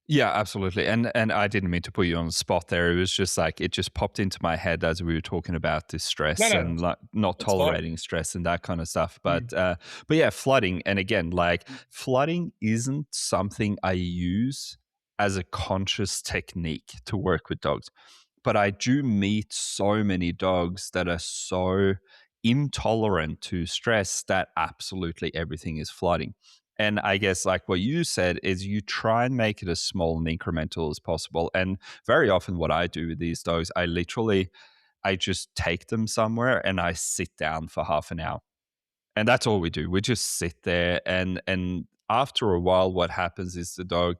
Yeah, absolutely. And I didn't mean to put you on the spot there. It was just like it just popped into my head as we were talking about this No, stress no, and like not that's fine. tolerating stress and that kind of stuff. Mm. But yeah, flooding. And again, like flooding isn't something I use as a conscious technique to work with dogs. But I do meet so many dogs that are so intolerant to stress that absolutely everything is flooding. And I guess, like what you said, is you try and make it as small and incremental as possible. And very often, what I do with these dogs, I just take them somewhere and I sit down for half an hour, and that's all we do. We just sit there, and after a while, what happens is the dog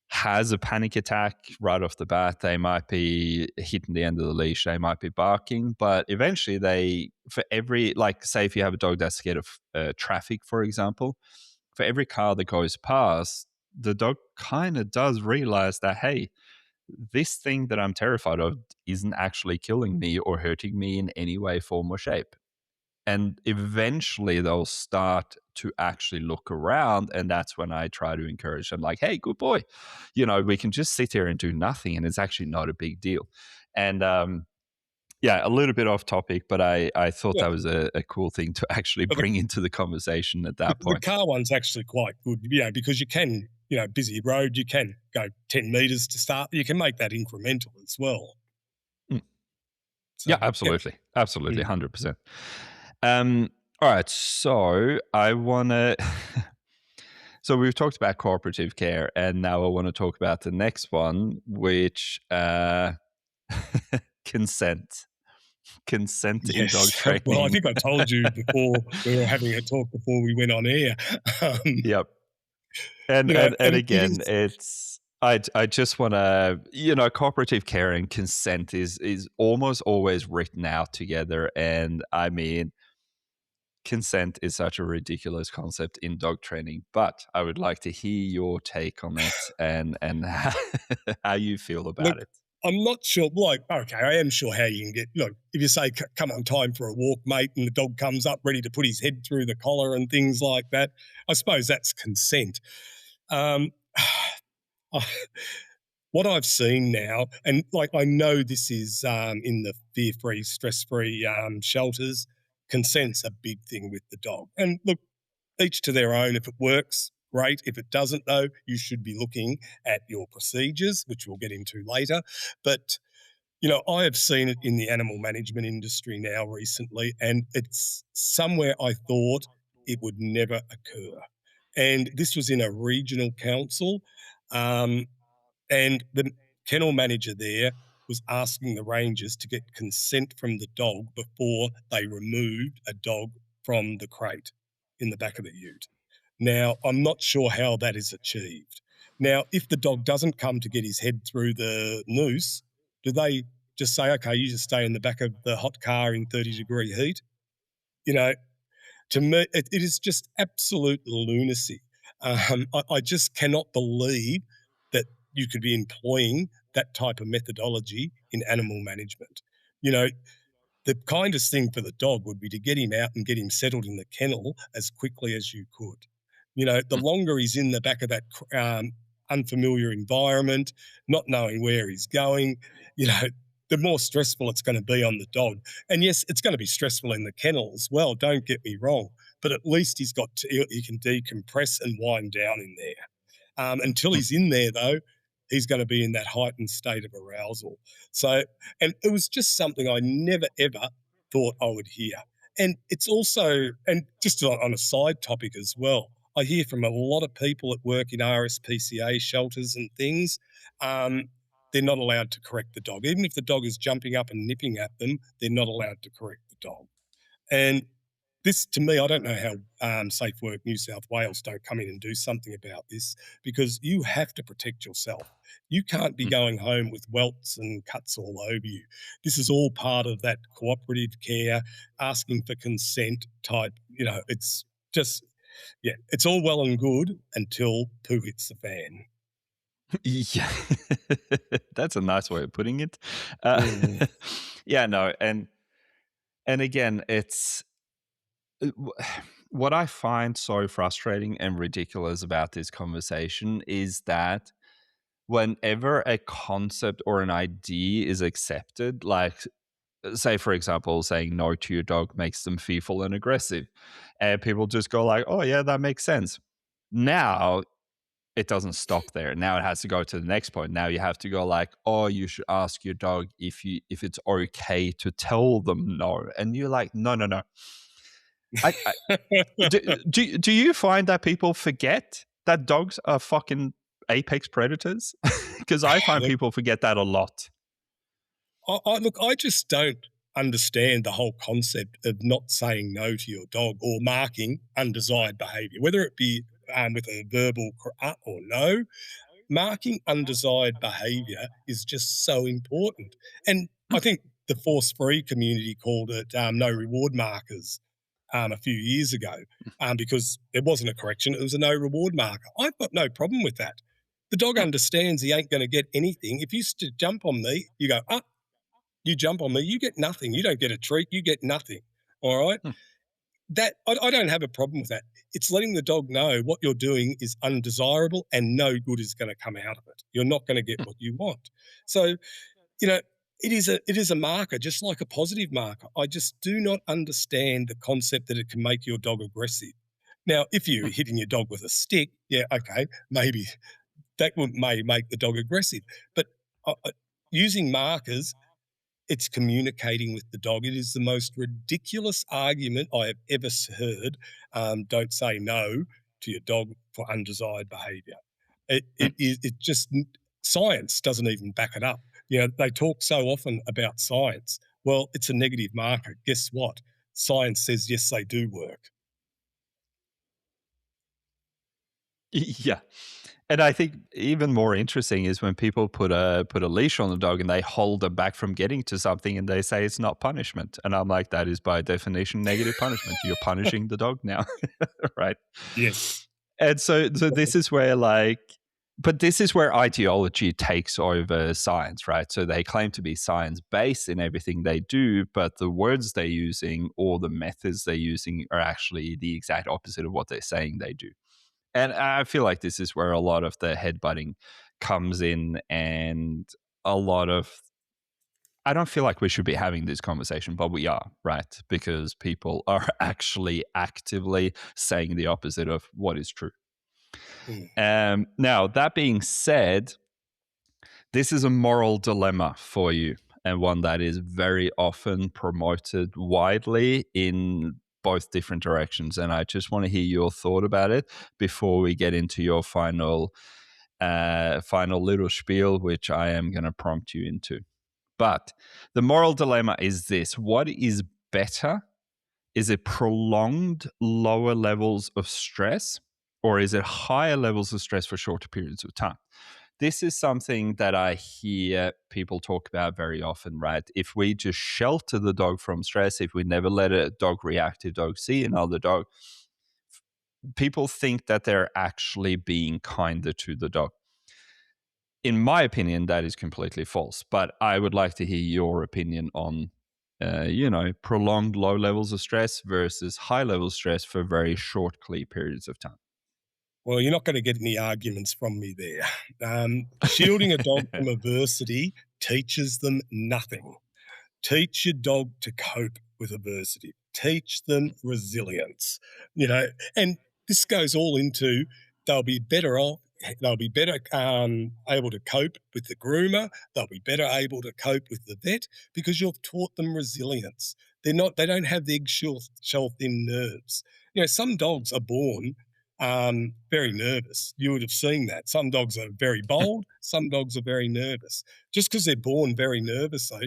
has a panic attack right off the bat. They might be hitting the end of the leash. They might be barking, but eventually for every, like, say if you have a dog that's scared of traffic, for example, for every car that goes past, the dog kind of does realize that, hey, this thing that I'm terrified of isn't actually killing me or hurting me in any way, form, or shape. And eventually they'll start to actually look around. And that's when I try to encourage them, like, hey, good boy. We can just sit here and do nothing. And it's actually not a big deal. And yeah, a little bit off topic, but I thought Yeah, that was a cool thing to actually but the bring into the conversation at the, that the point. car one's actually quite good, because you can, busy road, you can go 10 meters to start. You can make that incremental as well. Mm. So, Yeah, yeah. absolutely. Absolutely. Mm. 100%. Um, all right. So I want to. So we've talked about cooperative care, and now I want to talk about the next one, which consent. Consent in dog Yes. Well, I training. think I told you before we were having a talk before we went on air. Um, Yep. And and it again, is, I just want to, cooperative care and consent is almost always written out together, and I mean, consent is such a ridiculous concept in dog training, but I would like to hear your take on it and how you feel about look, it. I'm not sure. Like, okay, I am sure how you can get. Look, if you say, "Come on, time for a walk, mate," and the dog comes up ready to put his head through the collar and things like that, I suppose that's consent. Um, what I've seen now, and like I know this is in the fear-free, stress-free shelters, consent's a big thing with the dog. And look, each to their own. If it works, great. If it doesn't, though, you should be looking at your procedures, which we'll get into later. But I have seen it in the animal management industry now recently, and it's somewhere I thought it would never occur. And this was in a regional council. Um, and the kennel manager there was asking the rangers to get consent from the dog before they removed a dog from the crate in the back of the ute. Now, I'm not sure how that is achieved. Now, if the dog doesn't come to get his head through the noose, do they just say, okay, you just stay in the back of the hot car in 30-degree heat? You know, to me, it is just absolute lunacy. I just cannot believe that you could be employing that type of methodology in animal management. You know, the kindest thing for the dog would be to get him out and get him settled in the kennel as quickly as you could. The longer he's in the back of that unfamiliar environment, not knowing where he's going, you know, the more stressful it's going to be on the dog. And yes, it's going to be stressful in the kennel as well. Don't get me wrong, but at least he can decompress and wind down in there. Until he's in there, though, he's going to be in that heightened state of arousal. So, and it was just something I never ever thought I would hear. And it's also, and just on a side topic as well, I hear from a lot of people that work in RSPCA shelters and things. They're not allowed to correct the dog. Even if the dog is jumping up and nipping at them, they're not allowed to correct the dog. And this, to me, I don't know how Safe Work New South Wales don't come in and do something about this, because you have to protect yourself. You can't be going home with welts and cuts all over you. This is all part of that cooperative care, asking for consent type. It's just, yeah, it's all well and good until poo hits the fan. Yeah, that's a nice way of putting it. Uh, Mm. yeah, no, and again, it's what I find so frustrating and ridiculous about this conversation is that whenever a concept or an idea is accepted, like say for example, saying no to your dog makes them fearful and aggressive, and people just go like, "Oh yeah, that makes sense." Now it doesn't stop there. Now it has to go to the next point. Now you have to go like, "Oh, you should ask your dog if it's okay to tell them no." And you're like, "No, no, no." I do you find that people forget that dogs are fucking apex predators? Because I find Look, people forget that a lot. look, I just don't understand the whole concept of not saying no to your dog or marking undesired behaviour, whether it be with a verbal or no. Marking undesired behaviour is just so important. And I think the force free community called it no reward markers a few years ago, because it wasn't a correction, it was a no reward marker. I've got no problem with that. The dog understands he ain't going to get anything. If you used to jump on me, you go, you jump on me, you get nothing. You don't get a treat, you get nothing. All right? That I don't have a problem with that. It's letting the dog know what you're doing is undesirable and no good is going to come out of it. You're not going to get what you want. So, it is a marker, just like a positive marker. I just do not understand the concept that it can make your dog aggressive. Now, if you're hitting your dog with a stick, yeah, okay, maybe that may make the dog aggressive. But using markers, it's communicating with the dog. It is the most ridiculous argument I have ever heard. Don't say no to your dog for undesired behaviour. It just, science doesn't even back it up. They talk so often about science. Well, it's a negative marker. Guess what? Science says yes, they do work. Yeah. And I think even more interesting is when people put a leash on the dog and they hold them back from getting to something and they say it's not punishment. And I'm like, that is by definition negative punishment. You're punishing the dog now. Right. Yes. And so this is where like but this is where ideology takes over science, right? So they claim to be science based in everything they do, but the words they're using or the methods they're using are actually the exact opposite of what they're saying they do. And I feel like this is where a lot of the headbutting comes in, and a lot of, I don't feel like we should be having this conversation, but we are, right? Because people are actually actively saying the opposite of what is true. Mm. Now, that being said, this is a moral dilemma for you, and one that is very often promoted widely in both different directions. And I just want to hear your thought about it before we get into your final little spiel, which I am going to prompt you into. But the moral dilemma is this: what is better? Is it prolonged lower levels of stress, or is it higher levels of stress for shorter periods of time? This is something that I hear people talk about very often, right? If we just shelter the dog from stress, if we never let a dog, reactive dog, see another dog, people think that they're actually being kinder to the dog. In my opinion, that is completely false. But I would like to hear your opinion on, prolonged low levels of stress versus high level of stress for very short, clear periods of time. Well, you're not going to get any arguments from me there. Shielding a dog from adversity teaches them nothing. Teach your dog to cope with adversity. Teach them resilience. You know, and this goes all into they'll be better off. They'll be better able to cope with the groomer. They'll be better able to cope with the vet because you've taught them resilience. They're not. They don't have the eggshell thin nerves. You know, some dogs are born very nervous. You would have seen that. Some dogs are very bold. Some dogs are very nervous. Just because they're born very nervous, though,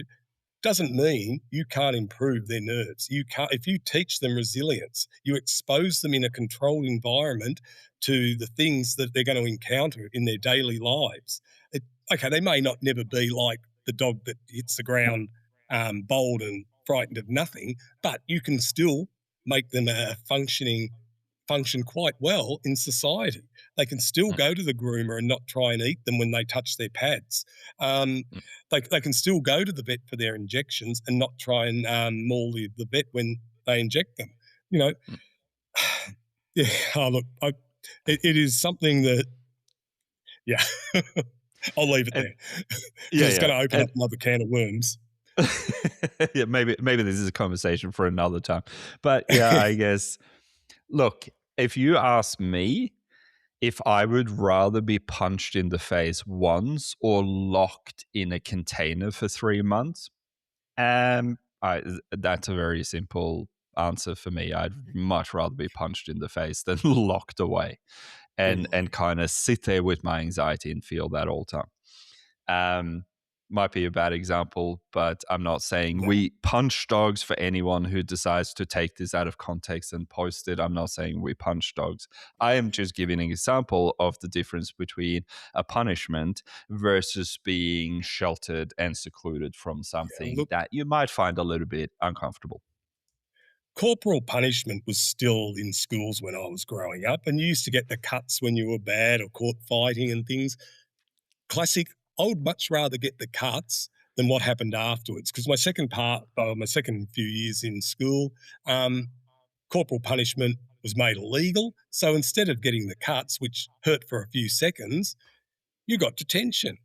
doesn't mean you can't improve their nerves. You can't, if you teach them resilience, you expose them in a controlled environment to the things that they're going to encounter in their daily lives. Okay, they may not never be like the dog that hits the ground bold and frightened of nothing, but you can still make them function quite well in society. They can still Mm, go to the groomer and not try and eat them when they touch their pads. Um, mm, they can still go to the vet for their injections and not try and maul the vet when they inject them. You know, mm. yeah. Oh, look, it is something that, yeah, I'll leave it And there because yeah, it's yeah, going to open up and another can of worms. yeah, maybe this is a conversation for another time. But yeah, I guess. Look, if you ask me, if I would rather be punched in the face once or locked in a container for 3 months, that's a very simple answer for me. I'd much rather be punched in the face than locked away, and Mm, kind of sit there with my anxiety and feel that all the time. Might be a bad example, but I'm not saying no. we punch dogs. For anyone who decides to take this out of context and post it, I'm not saying we punch dogs. I am just giving an example of the difference between a punishment versus being sheltered and secluded from Yeah, something look, that you might find a little bit uncomfortable. corporal punishment was still in schools when I was growing up, and you used to get the cuts when you were bad or caught fighting and things. Classic. I would much rather get the cuts than what happened afterwards. Because my second few years in school, um, corporal punishment was made illegal. So instead of getting the cuts, which hurt for a few seconds, you got detention.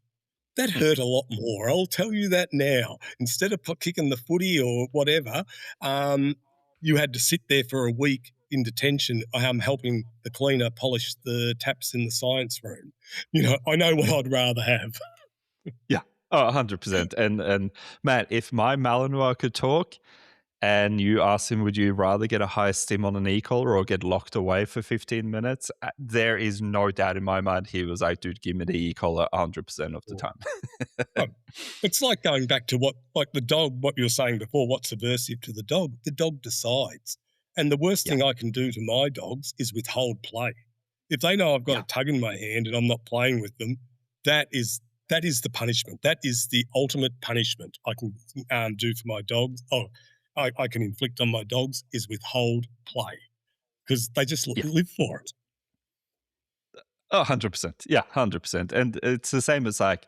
That Mm, hurt a lot more. I'll tell you that now. Instead of kicking the footy or whatever, um, you had to sit there for a week in detention, helping the cleaner polish the taps in the science room. You know, I know what I'd rather have. yeah. Oh, 100%. And Matt, if my Malinois could talk, and you ask him, would you rather get a high stim on an e-collar or get locked away for 15 minutes? There is no doubt in my mind he was like, dude, give me the e-collar 100% of the time. Oh, it's like going back to like the dog, what you were saying before, what's aversive to the dog? The dog decides. And the worst Yeah, thing I can do to my dogs is withhold play. If they know I've got a yeah, tug in my hand and I'm not playing with them, that is that is the punishment. That is the ultimate punishment I can do for my dogs. Oh, I can inflict on my dogs is withhold play because they just yeah. live for it. Oh, 100%. Yeah, 100%. And it's the same as like,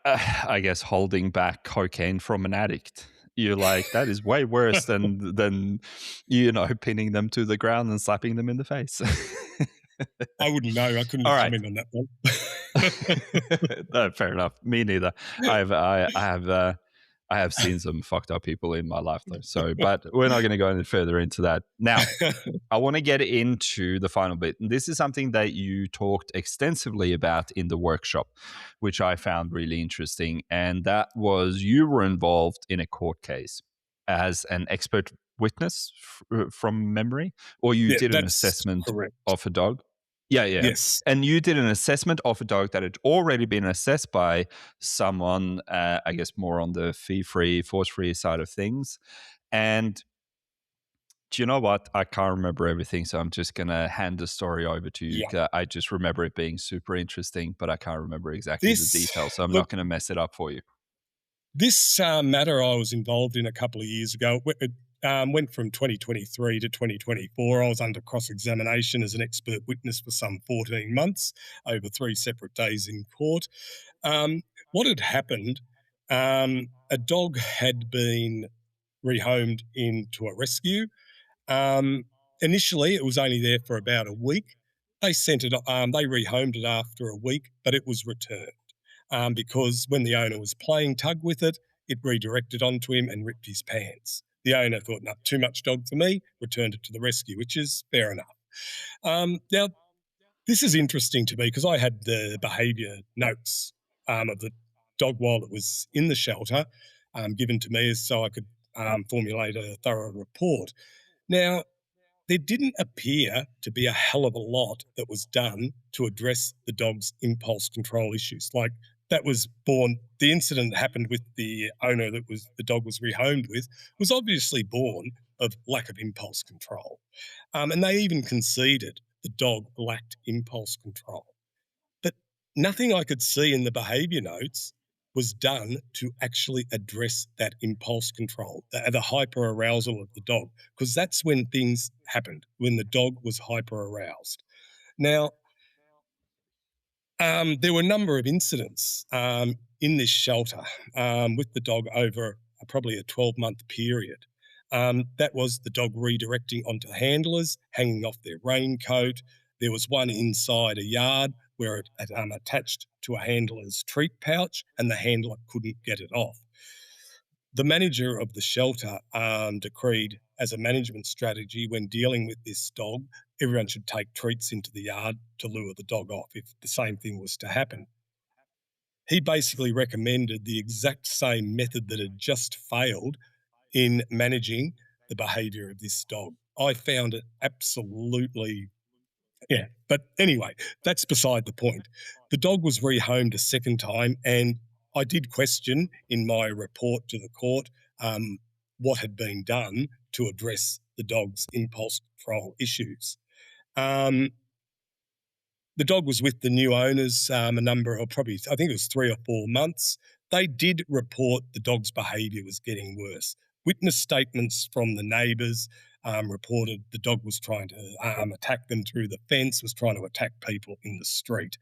I guess holding back cocaine from an addict. You're like, that is way worse than pinning them to the ground and slapping them in the face. I wouldn't know. I couldn't All right. comment on that one. No, fair enough. Me neither. I have seen some fucked up people in my life though. So, but we're not going to go any further into that now. I want to get into the final bit. And this is something that you talked extensively about in the workshop, which I found really interesting. And that was you were involved in a court case as an expert witness from memory, or you Yeah, did an that's assessment correct. of a dog. Yeah, yeah. Yes. And you did an assessment of a dog that had already been assessed by someone, I guess, more on the fee-free, force-free side of things. And do you know what? I can't remember everything, so I'm just going to hand the story over to you. Yeah. 'Cause I just remember it being super interesting, but I can't remember exactly the This details, so I'm look, not going to mess it up for you. this matter I was involved in a couple of years ago. It went from 2023 to 2024. I was under cross-examination as an expert witness for some 14 months over 3 separate days in court. What had happened, a dog had been rehomed into a rescue. Um, Initially, it was only there for about a week. They sent it. They rehomed it after a week, but it was returned because when the owner was playing tug with it, it redirected onto him and ripped his pants. The owner thought, "No, too much dog for me," returned it to the rescue, which is fair enough. Now, this is interesting to me because I had the behaviour notes of the dog while it was in the shelter given to me so I could formulate a thorough report. Now, there didn't appear to be a hell of a lot that was done to address the dog's impulse control issues. Like that was born, the incident that happened with the owner that was the dog was rehomed with was obviously born of lack of impulse control. And they even conceded the dog lacked impulse control. But nothing I could see in the behaviour notes was done to actually address that impulse control, the hyper arousal of the dog, because that's when things happened, when the dog was hyper aroused. Now, there were a number of incidents in this shelter with the dog over probably a 12-month period. That was the dog redirecting onto handlers, hanging off their raincoat. There was one inside a yard where it had attached to a handler's treat pouch and the handler couldn't get it off. The manager of the shelter decreed as a management strategy when dealing with this dog, everyone should take treats into the yard to lure the dog off if the same thing was to happen. He basically recommended the exact same method that had just failed in managing the behaviour of this dog. I found it absolutely, yeah. But anyway, that's beside the point. The dog was rehomed a second time, and I did question in my report to the court what had been done to address the dog's impulse control issues. Um, the dog was with the new owners a number of probably, I think it was 3 or 4 months. They did report the dog's behaviour was getting worse. Witness statements from the neighbours reported the dog was trying to attack them through the fence, was trying to attack people in the street.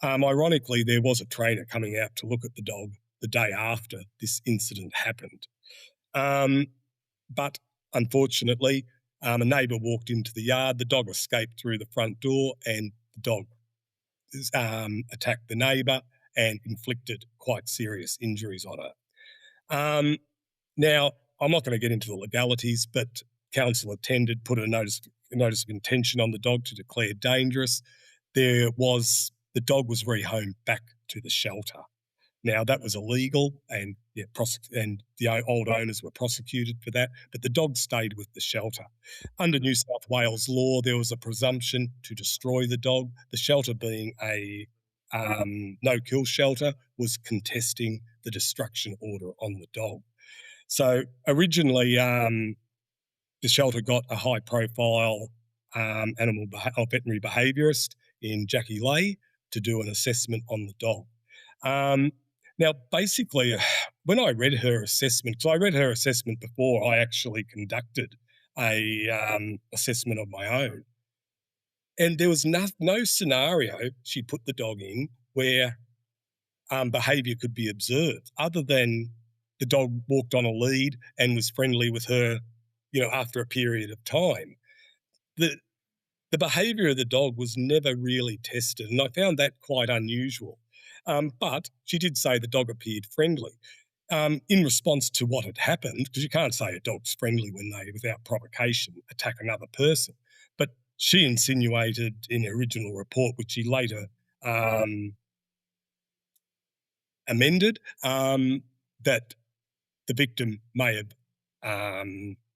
Ironically, there was a trainer coming out to look at the dog the day after this incident happened. But unfortunately, a neighbour walked into the yard, the dog escaped through the front door, and the dog attacked the neighbour and inflicted quite serious injuries on her. Now, I'm not going to get into the legalities, but council attended, put a notice of intention on the dog to declare dangerous. The dog was rehomed back to the shelter. Now that was illegal, and and the old owners were prosecuted for that. But the dog stayed with the shelter. Under New South Wales law, there was a presumption to destroy the dog. The shelter, being a no-kill shelter, was contesting the destruction order on the dog. So originally, the shelter got a high-profile veterinary behaviourist in Jackie Lay to do an assessment on the dog. Now, basically, when I read her assessment, because I read her assessment before I actually conducted a assessment of my own, And there was no scenario she put the dog in where behavior could be observed other than the dog walked on a lead and was friendly with her, after a period of time. The, the behavior of the dog was never really tested, and I found that quite unusual. But she did say the dog appeared friendly. In response to what had happened, because you can't say a dog's friendly when they, without provocation, attack another person. But she insinuated in her original report, which she later um, amended, that the victim may have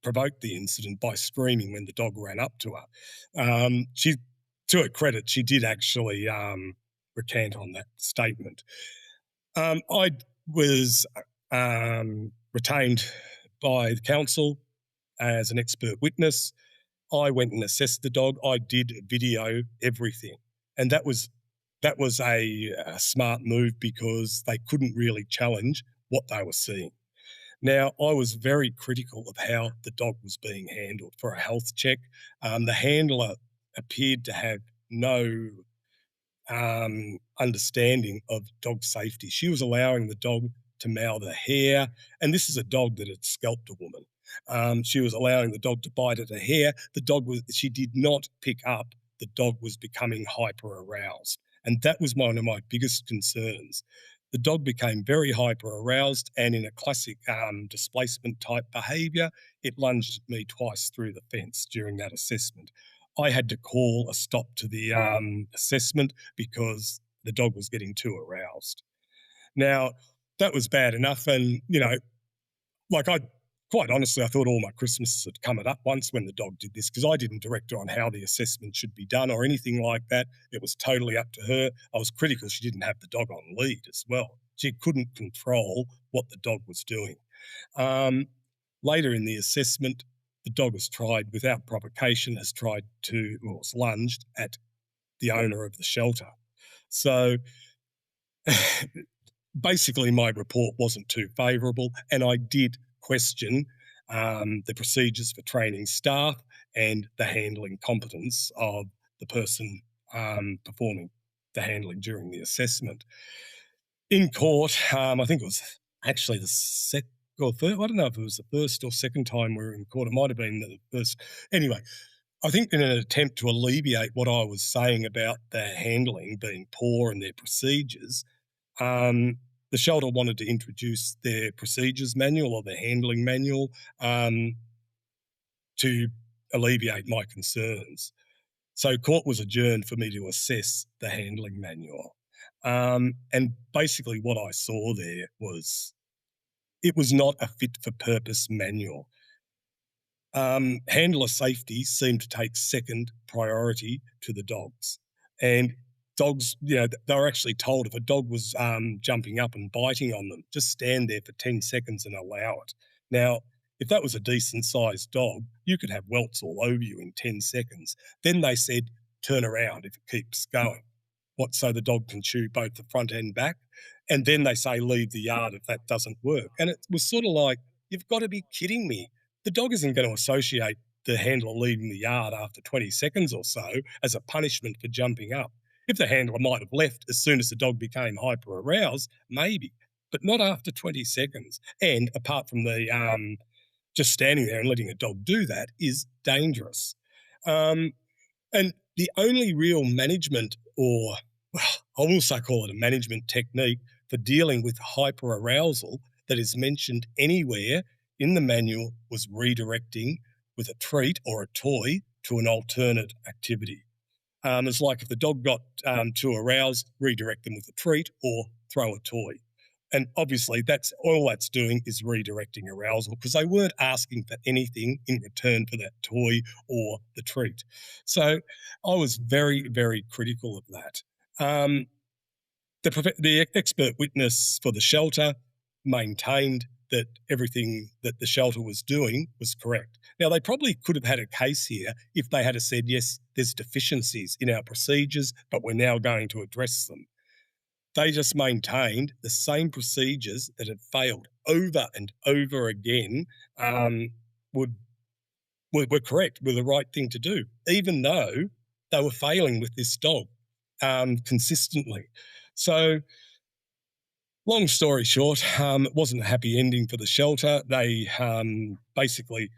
provoked the incident by screaming when the dog ran up to her. To her credit, she did actually recant on that statement. I was retained by the council as an expert witness. I went and assessed the dog. I did video everything, and that was a smart move because they couldn't really challenge what they were seeing. Now, I was very critical of how the dog was being handled for a health check. The handler appeared to have no understanding of dog safety. She was allowing the dog to mouth her hair, and this is a dog that had scalped a woman. She was allowing the dog to bite at her hair. She did not pick up the dog was becoming hyper aroused. And that was one of my biggest concerns. The dog became very hyper aroused, and in a classic displacement type behaviour, it lunged at me twice through the fence during that assessment. I had to call a stop to the assessment because the dog was getting too aroused. Now, that was bad enough. And, like quite honestly, I thought all my Christmases had come at up once when the dog did this because I didn't direct her on how the assessment should be done or anything like that. It was totally up to her. I was critical she didn't have the dog on lead as well. She couldn't control what the dog was doing. Later in the assessment, the dog was tried without provocation, was lunged at the owner of the shelter. So basically, my report wasn't too favourable, and I did question the procedures for training staff and the handling competence of the person performing the handling during the assessment. In court, I think it was actually the second or third, I don't know if it was the first or second time we were in court. It might have been the first. Anyway, I think in an attempt to alleviate what I was saying about their handling being poor and their procedures, the shelter wanted to introduce their procedures manual or their handling manual to alleviate my concerns. So court was adjourned for me to assess the handling manual. And basically what I saw there was it was not a fit for purpose manual. Handler safety seemed to take second priority to the dogs. And dogs, they were actually told if a dog was jumping up and biting on them, just stand there for 10 seconds and allow it. Now, if that was a decent sized dog, you could have welts all over you in 10 seconds. Then they said, turn around if it keeps going. So the dog can chew both the front and back. And then they say, leave the yard if that doesn't work. And it was sort of like, you've got to be kidding me. The dog isn't going to associate the handler leaving the yard after 20 seconds or so as a punishment for jumping up. If the handler might have left as soon as the dog became hyper aroused, maybe, but not after 20 seconds. And apart from the just standing there and letting a dog do that is dangerous. And the only real management I will also call it a management technique for dealing with hyperarousal that is mentioned anywhere in the manual was redirecting with a treat or a toy to an alternate activity. It's like if the dog got too aroused, redirect them with a treat or throw a toy. And obviously that's doing is redirecting arousal because they weren't asking for anything in return for that toy or the treat. So I was very, very critical of that. The expert witness for the shelter maintained that everything that the shelter was doing was correct. Now, they probably could have had a case here if they had said, yes, there's deficiencies in our procedures, but we're now going to address them. They just maintained the same procedures that had failed over and over again were correct, were the right thing to do, even though they were failing with this dog consistently. So, long story short, it wasn't a happy ending for the shelter. They basically,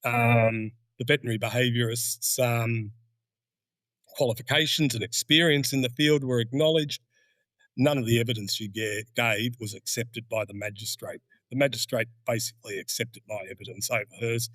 the veterinary behaviourists' qualifications and experience in the field were acknowledged. None of the evidence you gave was accepted by the magistrate. The magistrate basically accepted my evidence over hers,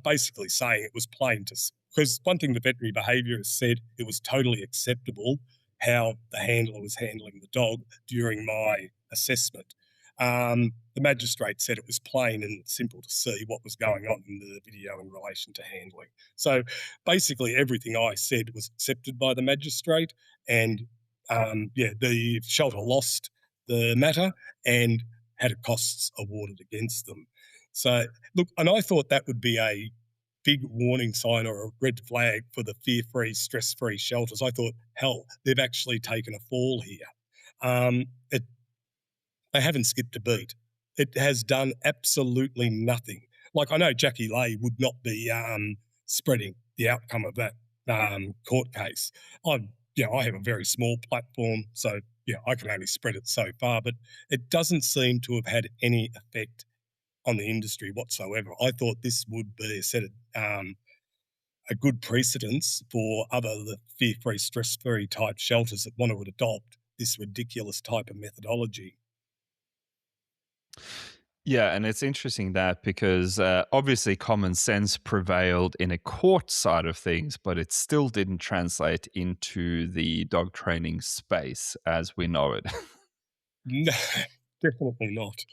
basically saying it was plain to, because one thing the veterinary behaviourist said, it was totally acceptable how the handler was handling the dog during my assessment. The magistrate said it was plain and simple to see what was going on in the video in relation to handling. So basically, everything I said was accepted by the magistrate, and the shelter lost the matter and had costs awarded against them. So, look, and I thought that would be a big warning sign or a red flag for the fear-free, stress-free shelters. I thought, hell, they've actually taken a fall here. It They haven't skipped a beat. It has done absolutely nothing. Like, I know Jackie Lay would not be spreading the outcome of that court case. I have a very small platform, so I can only spread it so far. But it doesn't seem to have had any effect on the industry whatsoever. I thought this would be a good precedence for other the fear-free, stress-free type shelters that want to adopt this ridiculous type of methodology. Yeah, and it's interesting that because obviously common sense prevailed in a court side of things, but it still didn't translate into the dog training space as we know it. No, definitely not.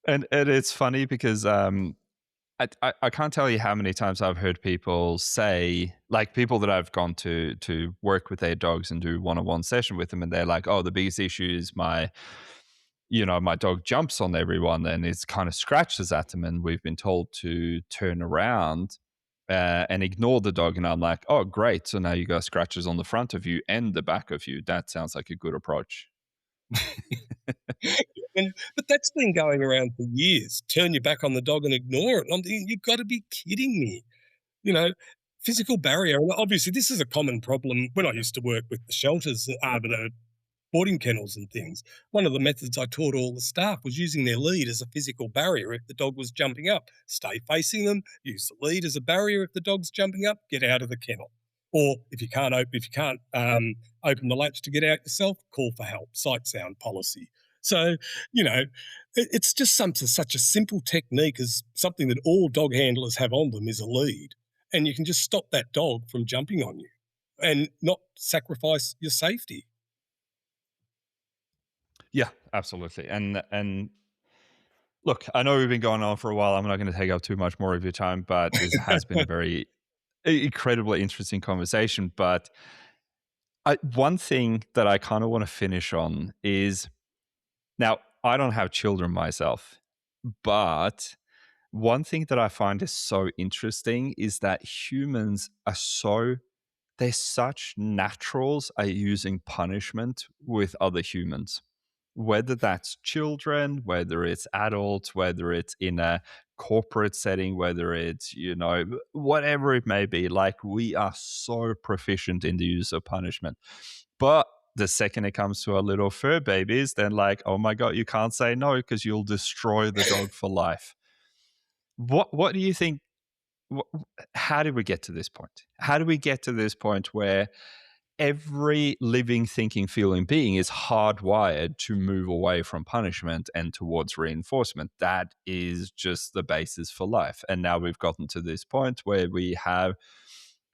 And it's funny because I can't tell you how many times I've heard people say, like people that I've gone to work with their dogs and do one-on-one session with them, and they're like, "Oh, the biggest issue is my dog jumps on everyone and it's kind of scratches at them, and we've been told to turn around and ignore the dog." And I'm like, "Oh, great! So now you got scratches on the front of you and the back of you. That sounds like a good approach." But that's been going around for years. Turn your back on the dog and ignore it. I'm thinking, you've got to be kidding me. You know, physical barrier. And obviously, this is a common problem when I used to work with the shelters, the boarding kennels and things. One of the methods I taught all the staff was using their lead as a physical barrier if the dog was jumping up. Stay facing them, use the lead as a barrier if the dog's jumping up, get out of the kennel. Or if you can't open the latch to get out yourself, call for help. Sight sound policy. So, it's just such a simple technique as something that all dog handlers have on them is a lead, and you can just stop that dog from jumping on you and not sacrifice your safety. Yeah, absolutely. And look, I know we've been going on for a while. I'm not going to take up too much more of your time, but this has been a very incredibly interesting conversation. But one thing that I kind of want to finish on is now I don't have children myself, but one thing that I find is so interesting is that humans are they're such naturals at using punishment with other humans, whether that's children, whether it's adults, whether it's in a corporate setting, whether it's, whatever it may be. Like, we are so proficient in the use of punishment. But the second it comes to our little fur babies, then like, oh my God, you can't say no because you'll destroy the dog for life. What do you think? wh- How did we get to this point? How do we get to this point where every living, thinking, feeling being is hardwired to move away from punishment and towards reinforcement? That is just the basis for life. And now we've gotten to this point where we have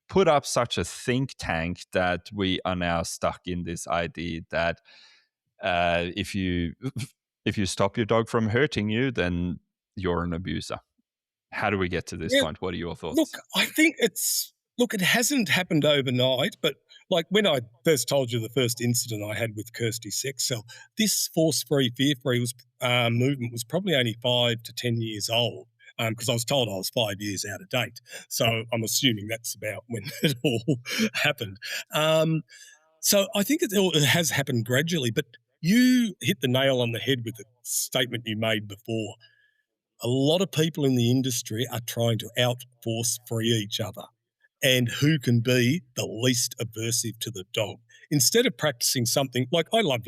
put up such a think tank that we are now stuck in this idea that if you if you stop your dog from hurting you, then you're an abuser. How do we get to this Yeah, point? What are your look, thoughts? I think it hasn't happened overnight, but like when I first told you the first incident I had with Kirsty Sexcell, this force-free, fear-free movement was probably only 5 to 10 years old, because I was told I was 5 years out of date. So I'm assuming that's about when it all happened. Um, so I think it has happened gradually, but you hit the nail on the head with the statement you made before. A lot of people in the industry are trying to out force free each other. and who can be the least aversive to the dog. Instead of practicing something like I love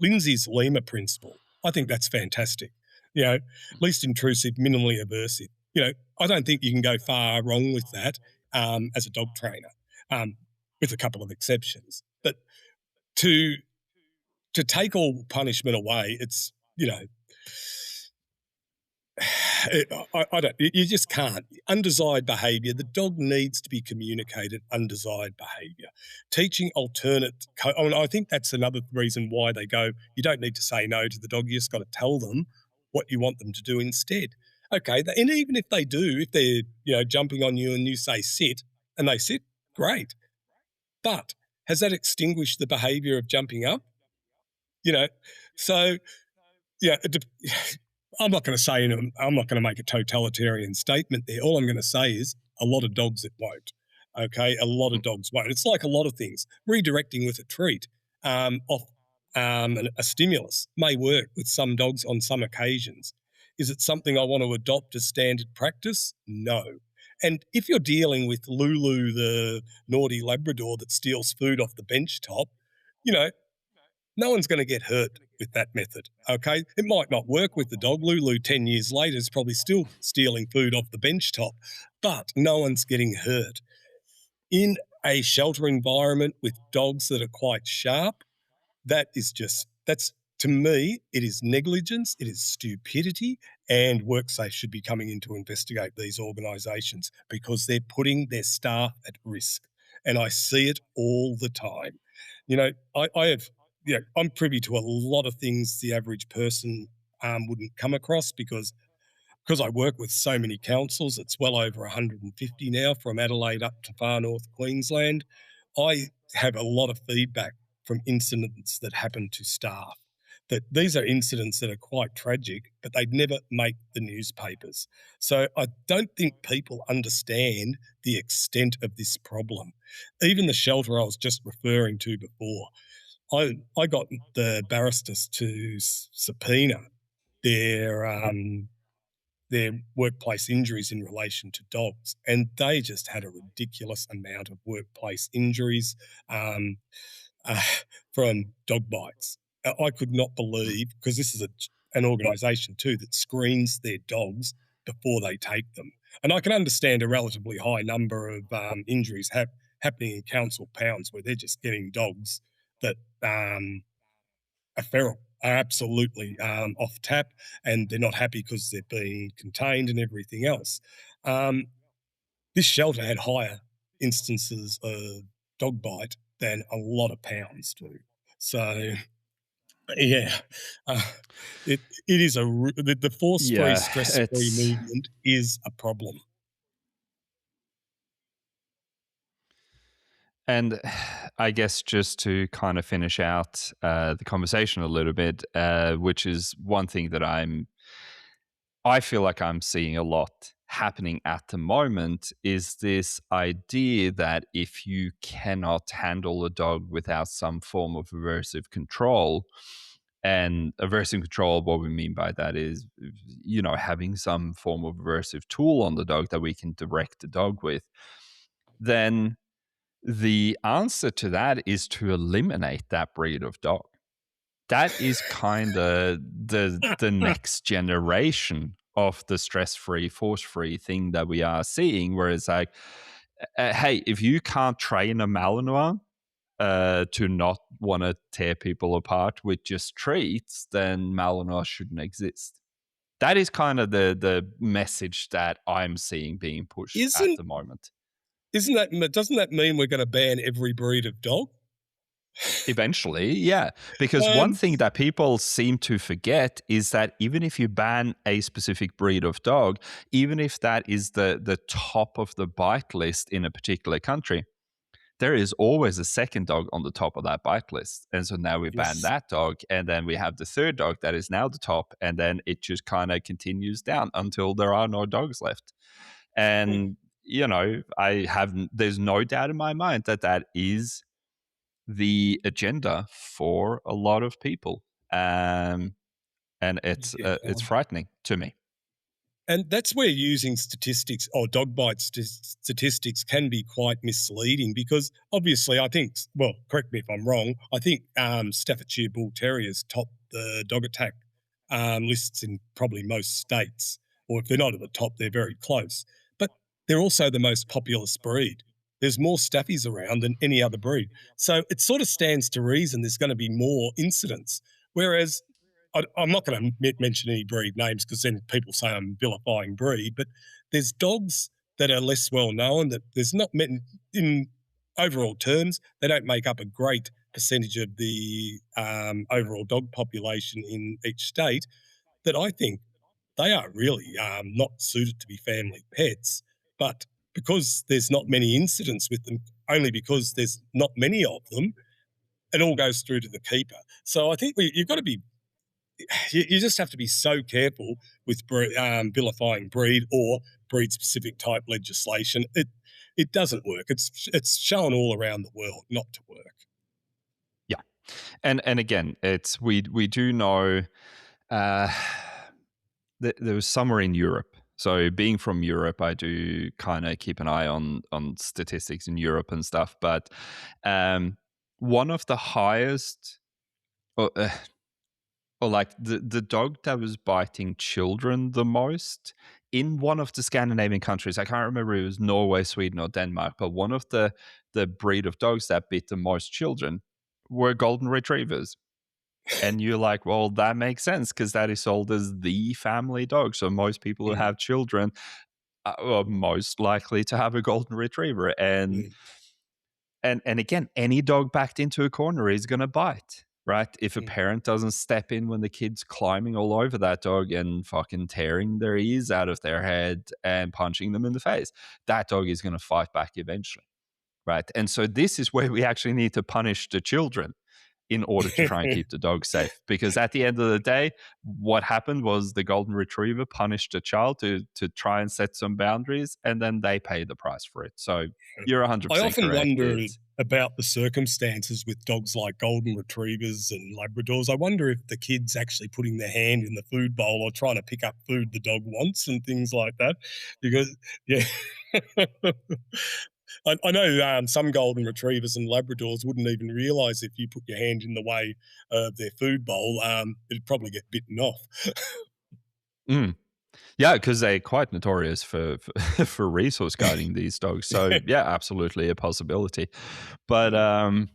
Lindsay's Lima principle. I think that's fantastic. You know, least intrusive, minimally aversive. You know, I don't think you can go far wrong with that as a dog trainer, um, with a couple of exceptions. But to to take all punishment away, it's I don't. You just can't. Undesired behaviour. The dog needs to be communicated. Undesired behaviour. Teaching alternate. I mean, I think that's another reason why they go. You don't need to say no to the dog. You just got to tell them what you want them to do instead. Okay, and even if they do, if they're jumping on you and you say sit and they sit, great. But has that extinguished the behaviour of jumping up? You know, so yeah, I'm not going to say, I'm not going to make a totalitarian statement there. All I'm going to say is a lot of dogs it won't. Okay, a lot of dogs won't. It's like a lot of things. Redirecting with a treat off a stimulus may work with some dogs on some occasions. Is it something I want to adopt as standard practice? No. And if you're dealing with Lulu, the naughty Labrador that steals food off the bench top, you know, no one's going to get hurt with that method, okay? It might not work with the dog. Lulu 10 years later is probably still stealing food off the bench top, but no one's getting hurt. In a shelter environment with dogs that are quite sharp, that's to me, it is negligence, it is stupidity, and WorkSafe should be coming in to investigate these organisations because they're putting their staff at risk. And I see it all the time. I'm privy to a lot of things the average person wouldn't come across because I work with so many councils. It's well over 150 now from Adelaide up to far north Queensland. I have a lot of feedback from incidents that happen to staff. That these are incidents that are quite tragic, but they'd never make the newspapers. So I don't think people understand the extent of this problem. Even the shelter I was just referring to before, I got the barristers to subpoena their workplace injuries in relation to dogs, and they just had a ridiculous amount of workplace injuries um, uh, from dog bites. I could not believe, because this is an organisation too that screens their dogs before they take them, and I can understand a relatively high number of injuries happening in council pounds where they're just getting dogs that are feral, are absolutely off tap, and they're not happy because they're being contained and everything else. Um, this shelter had higher instances of dog bite than a lot of pounds do. So, yeah, uh, it is the force free, Yeah, stress free it's movement is a problem. and I guess just to kind of finish out the conversation a little bit, which is one thing that I feel like I'm seeing a lot happening at the moment is this idea that if you cannot handle a dog without some form of aversive control, and aversive control, what we mean by that is, having some form of aversive tool on the dog that we can direct the dog with, then the answer to that is to eliminate that breed of dog. That is kind of the next generation of the stress-free, force-free thing that we are seeing, where it's like, hey, if you can't train a Malinois to not want to tear people apart with just treats, then Malinois shouldn't exist. That is kind of the message that I'm seeing being pushed at Isn't the moment. isn't that doesn't that mean we're going to ban every breed of dog? Eventually, yeah. Because one Um, thing that people seem to forget is that even if you ban a specific breed of dog, even if that is the top of the bite list in a particular country, there is always a second dog on the top of that bite list. And so now we ban yes. that dog, and then we have the third dog that is now the top, and then it just kind of continues down until there are no dogs left. And there's no doubt in my mind that that is the agenda for a lot of people, and it's Yeah. frightening to me. And that's where using statistics or dog bite statistics can be quite misleading because obviously, I think, well, correct me if I'm wrong, I think Staffordshire Bull Terriers top the dog attack lists in probably most states, or if they're not at the top, they're very close. But they're also the most populous breed. There's more Staffies around than any other breed. So it sort of stands to reason there's going to be more incidents. Whereas I'm not going to mention any breed names because then people say I'm vilifying breed, but there's dogs that are less well known that there's not many, in overall terms, they don't make up a great percentage of the overall dog population in each state that I think they are really not suited to be family pets. But because there's not many incidents with them, only because there's not many of them, it all goes through to the keeper. So I think you've got to be you just have to be so careful with vilifying breed or breed specific type legislation. It doesn't work. It's shown all around the world not to work. Yeah, and again, it's we do know uh, there was somewhere in Europe. So being from Europe, I do kind of keep an eye on statistics in Europe and stuff. But um, one of the highest, or, or like the dog that was biting children the most in one of the Scandinavian countries. I can't remember if it was Norway, Sweden, or Denmark, but one of the breed of dogs that bit the most children were golden retrievers. And you're like, well, that makes sense because that is sold as the family dog. So most people who Mm, have children are most likely to have a golden retriever. mm, And again, any dog backed into a corner is going to bite, right? If a mm, parent doesn't step in when the kid's climbing all over that dog and fucking tearing their ears out of their head and punching them in the face, that dog is going to fight back eventually, right? And so this is where we actually need to punish the children in order to try and keep the dog safe. Because at the end of the day, what happened was the golden retriever punished the child to try and set some boundaries, and then they pay the price for it. So you're I 100% often correct. wonder It's about the circumstances with dogs like golden retrievers and Labradors. I wonder if the kid's actually putting their hand in the food bowl or trying to pick up food the dog wants and things like that. Because, yeah. I know some golden retrievers and Labradors wouldn't even realise if you put your hand in the way of their food bowl, it'd probably get bitten off. mm. Yeah, because they're quite notorious for for resource guarding these dogs. So yeah, absolutely a possibility. But Mm.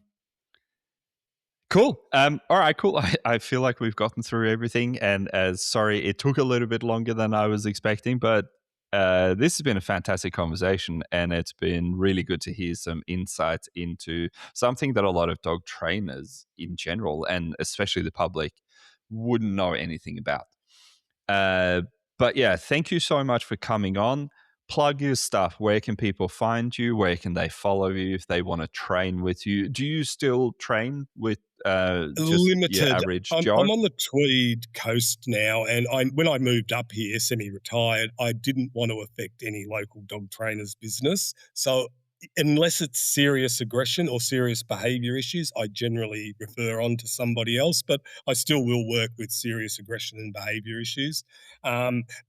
cool. All right, cool. I feel like we've gotten through everything, and as sorry, it took a little bit longer than I was expecting, but this has been a fantastic conversation, and it's been really good to hear some insights into something that a lot of dog trainers in general, and especially the public, wouldn't know anything about. Uh, but yeah, thank you so much for coming on. Plug your stuff. Where can people find you? Where can they follow you if they want to train with you? Do you still train with just your Limited. average I'm Joe? on the Tweed coast now, and when I moved up here, semi-retired, I didn't want to affect any local dog trainers' business. So unless it's serious aggression or serious behaviour issues, I generally refer on to somebody else. But I still will work with serious aggression and behaviour issues.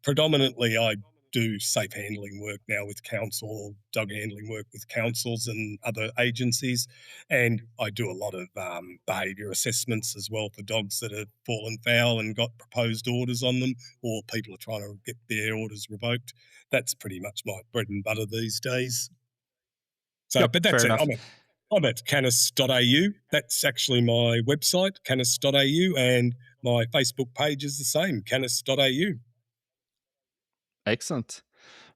Predominantly, I do safe handling work now with council, dog handling work with councils and other agencies, and I do a lot of behaviour assessments as well for dogs that have fallen foul and got proposed orders on them, or people are trying to get their orders revoked. That's pretty much my bread and butter these days. So, Yep, but fair that's it. enough. I'm at canis.au. That's actually my website, canis.au, and my Facebook page is the same, canis.au. Excellent.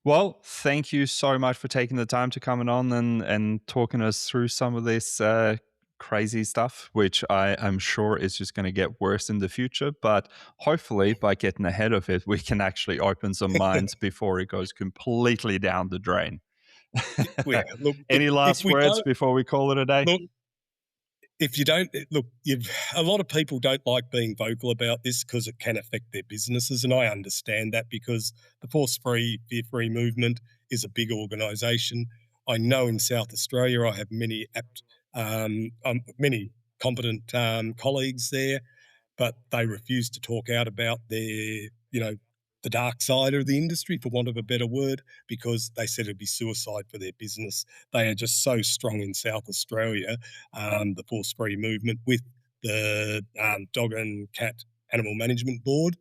Well, thank you so much for taking the time to coming on and talking us through some of this crazy stuff, which I'm sure is just going to get worse in the future. But hopefully, by getting ahead of it, we can actually open some minds before it goes completely down the drain. Yeah, look, Any if last we words don't before we call it a day? look, if you don't look, a lot of people don't like being vocal about this because it can affect their businesses, and I understand that because the Force Free, Fear Free movement is a big organisation. I know in South Australia I have many competent colleagues there, but they refuse to talk out about their the dark side of the industry, for want of a better word, because they said it'd be suicide for their business. They are just so strong in South Australia, the force free movement with the dog and cat animal management board.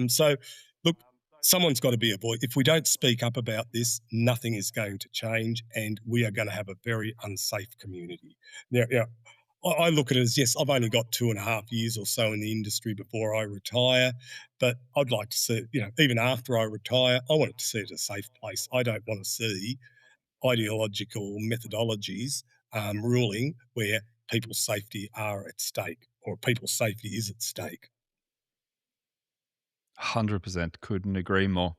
So, look, someone's got to be a voice. If we don't speak up about this, nothing is going to change, and we are going to have a very unsafe community. Now, I look at it as, yes, I've only got 2.5 years or so in the industry before I retire, but I'd like to see, even after I retire, I want to see it a safe place. I don't want to see ideological methodologies ruling where people's safety are at stake, or people's safety is at stake. 100% couldn't agree more.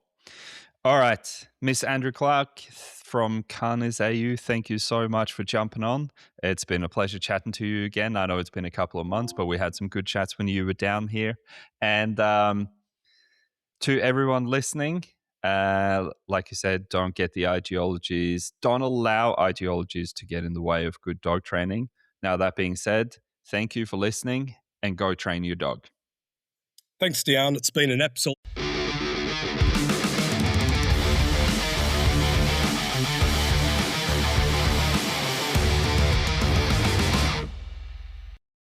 All right, Miss Andrew Clark from CanisAU, thank you so much for jumping on. It's been a pleasure chatting to you again. I know it's been a couple of months, but we had some good chats when you were down here. And to everyone listening, like you said, don't get the ideologies, don't allow ideologies to get in the way of good dog training. Now, that being said, thank you for listening and go train your dog. Thanks, Dion. It's been an absolute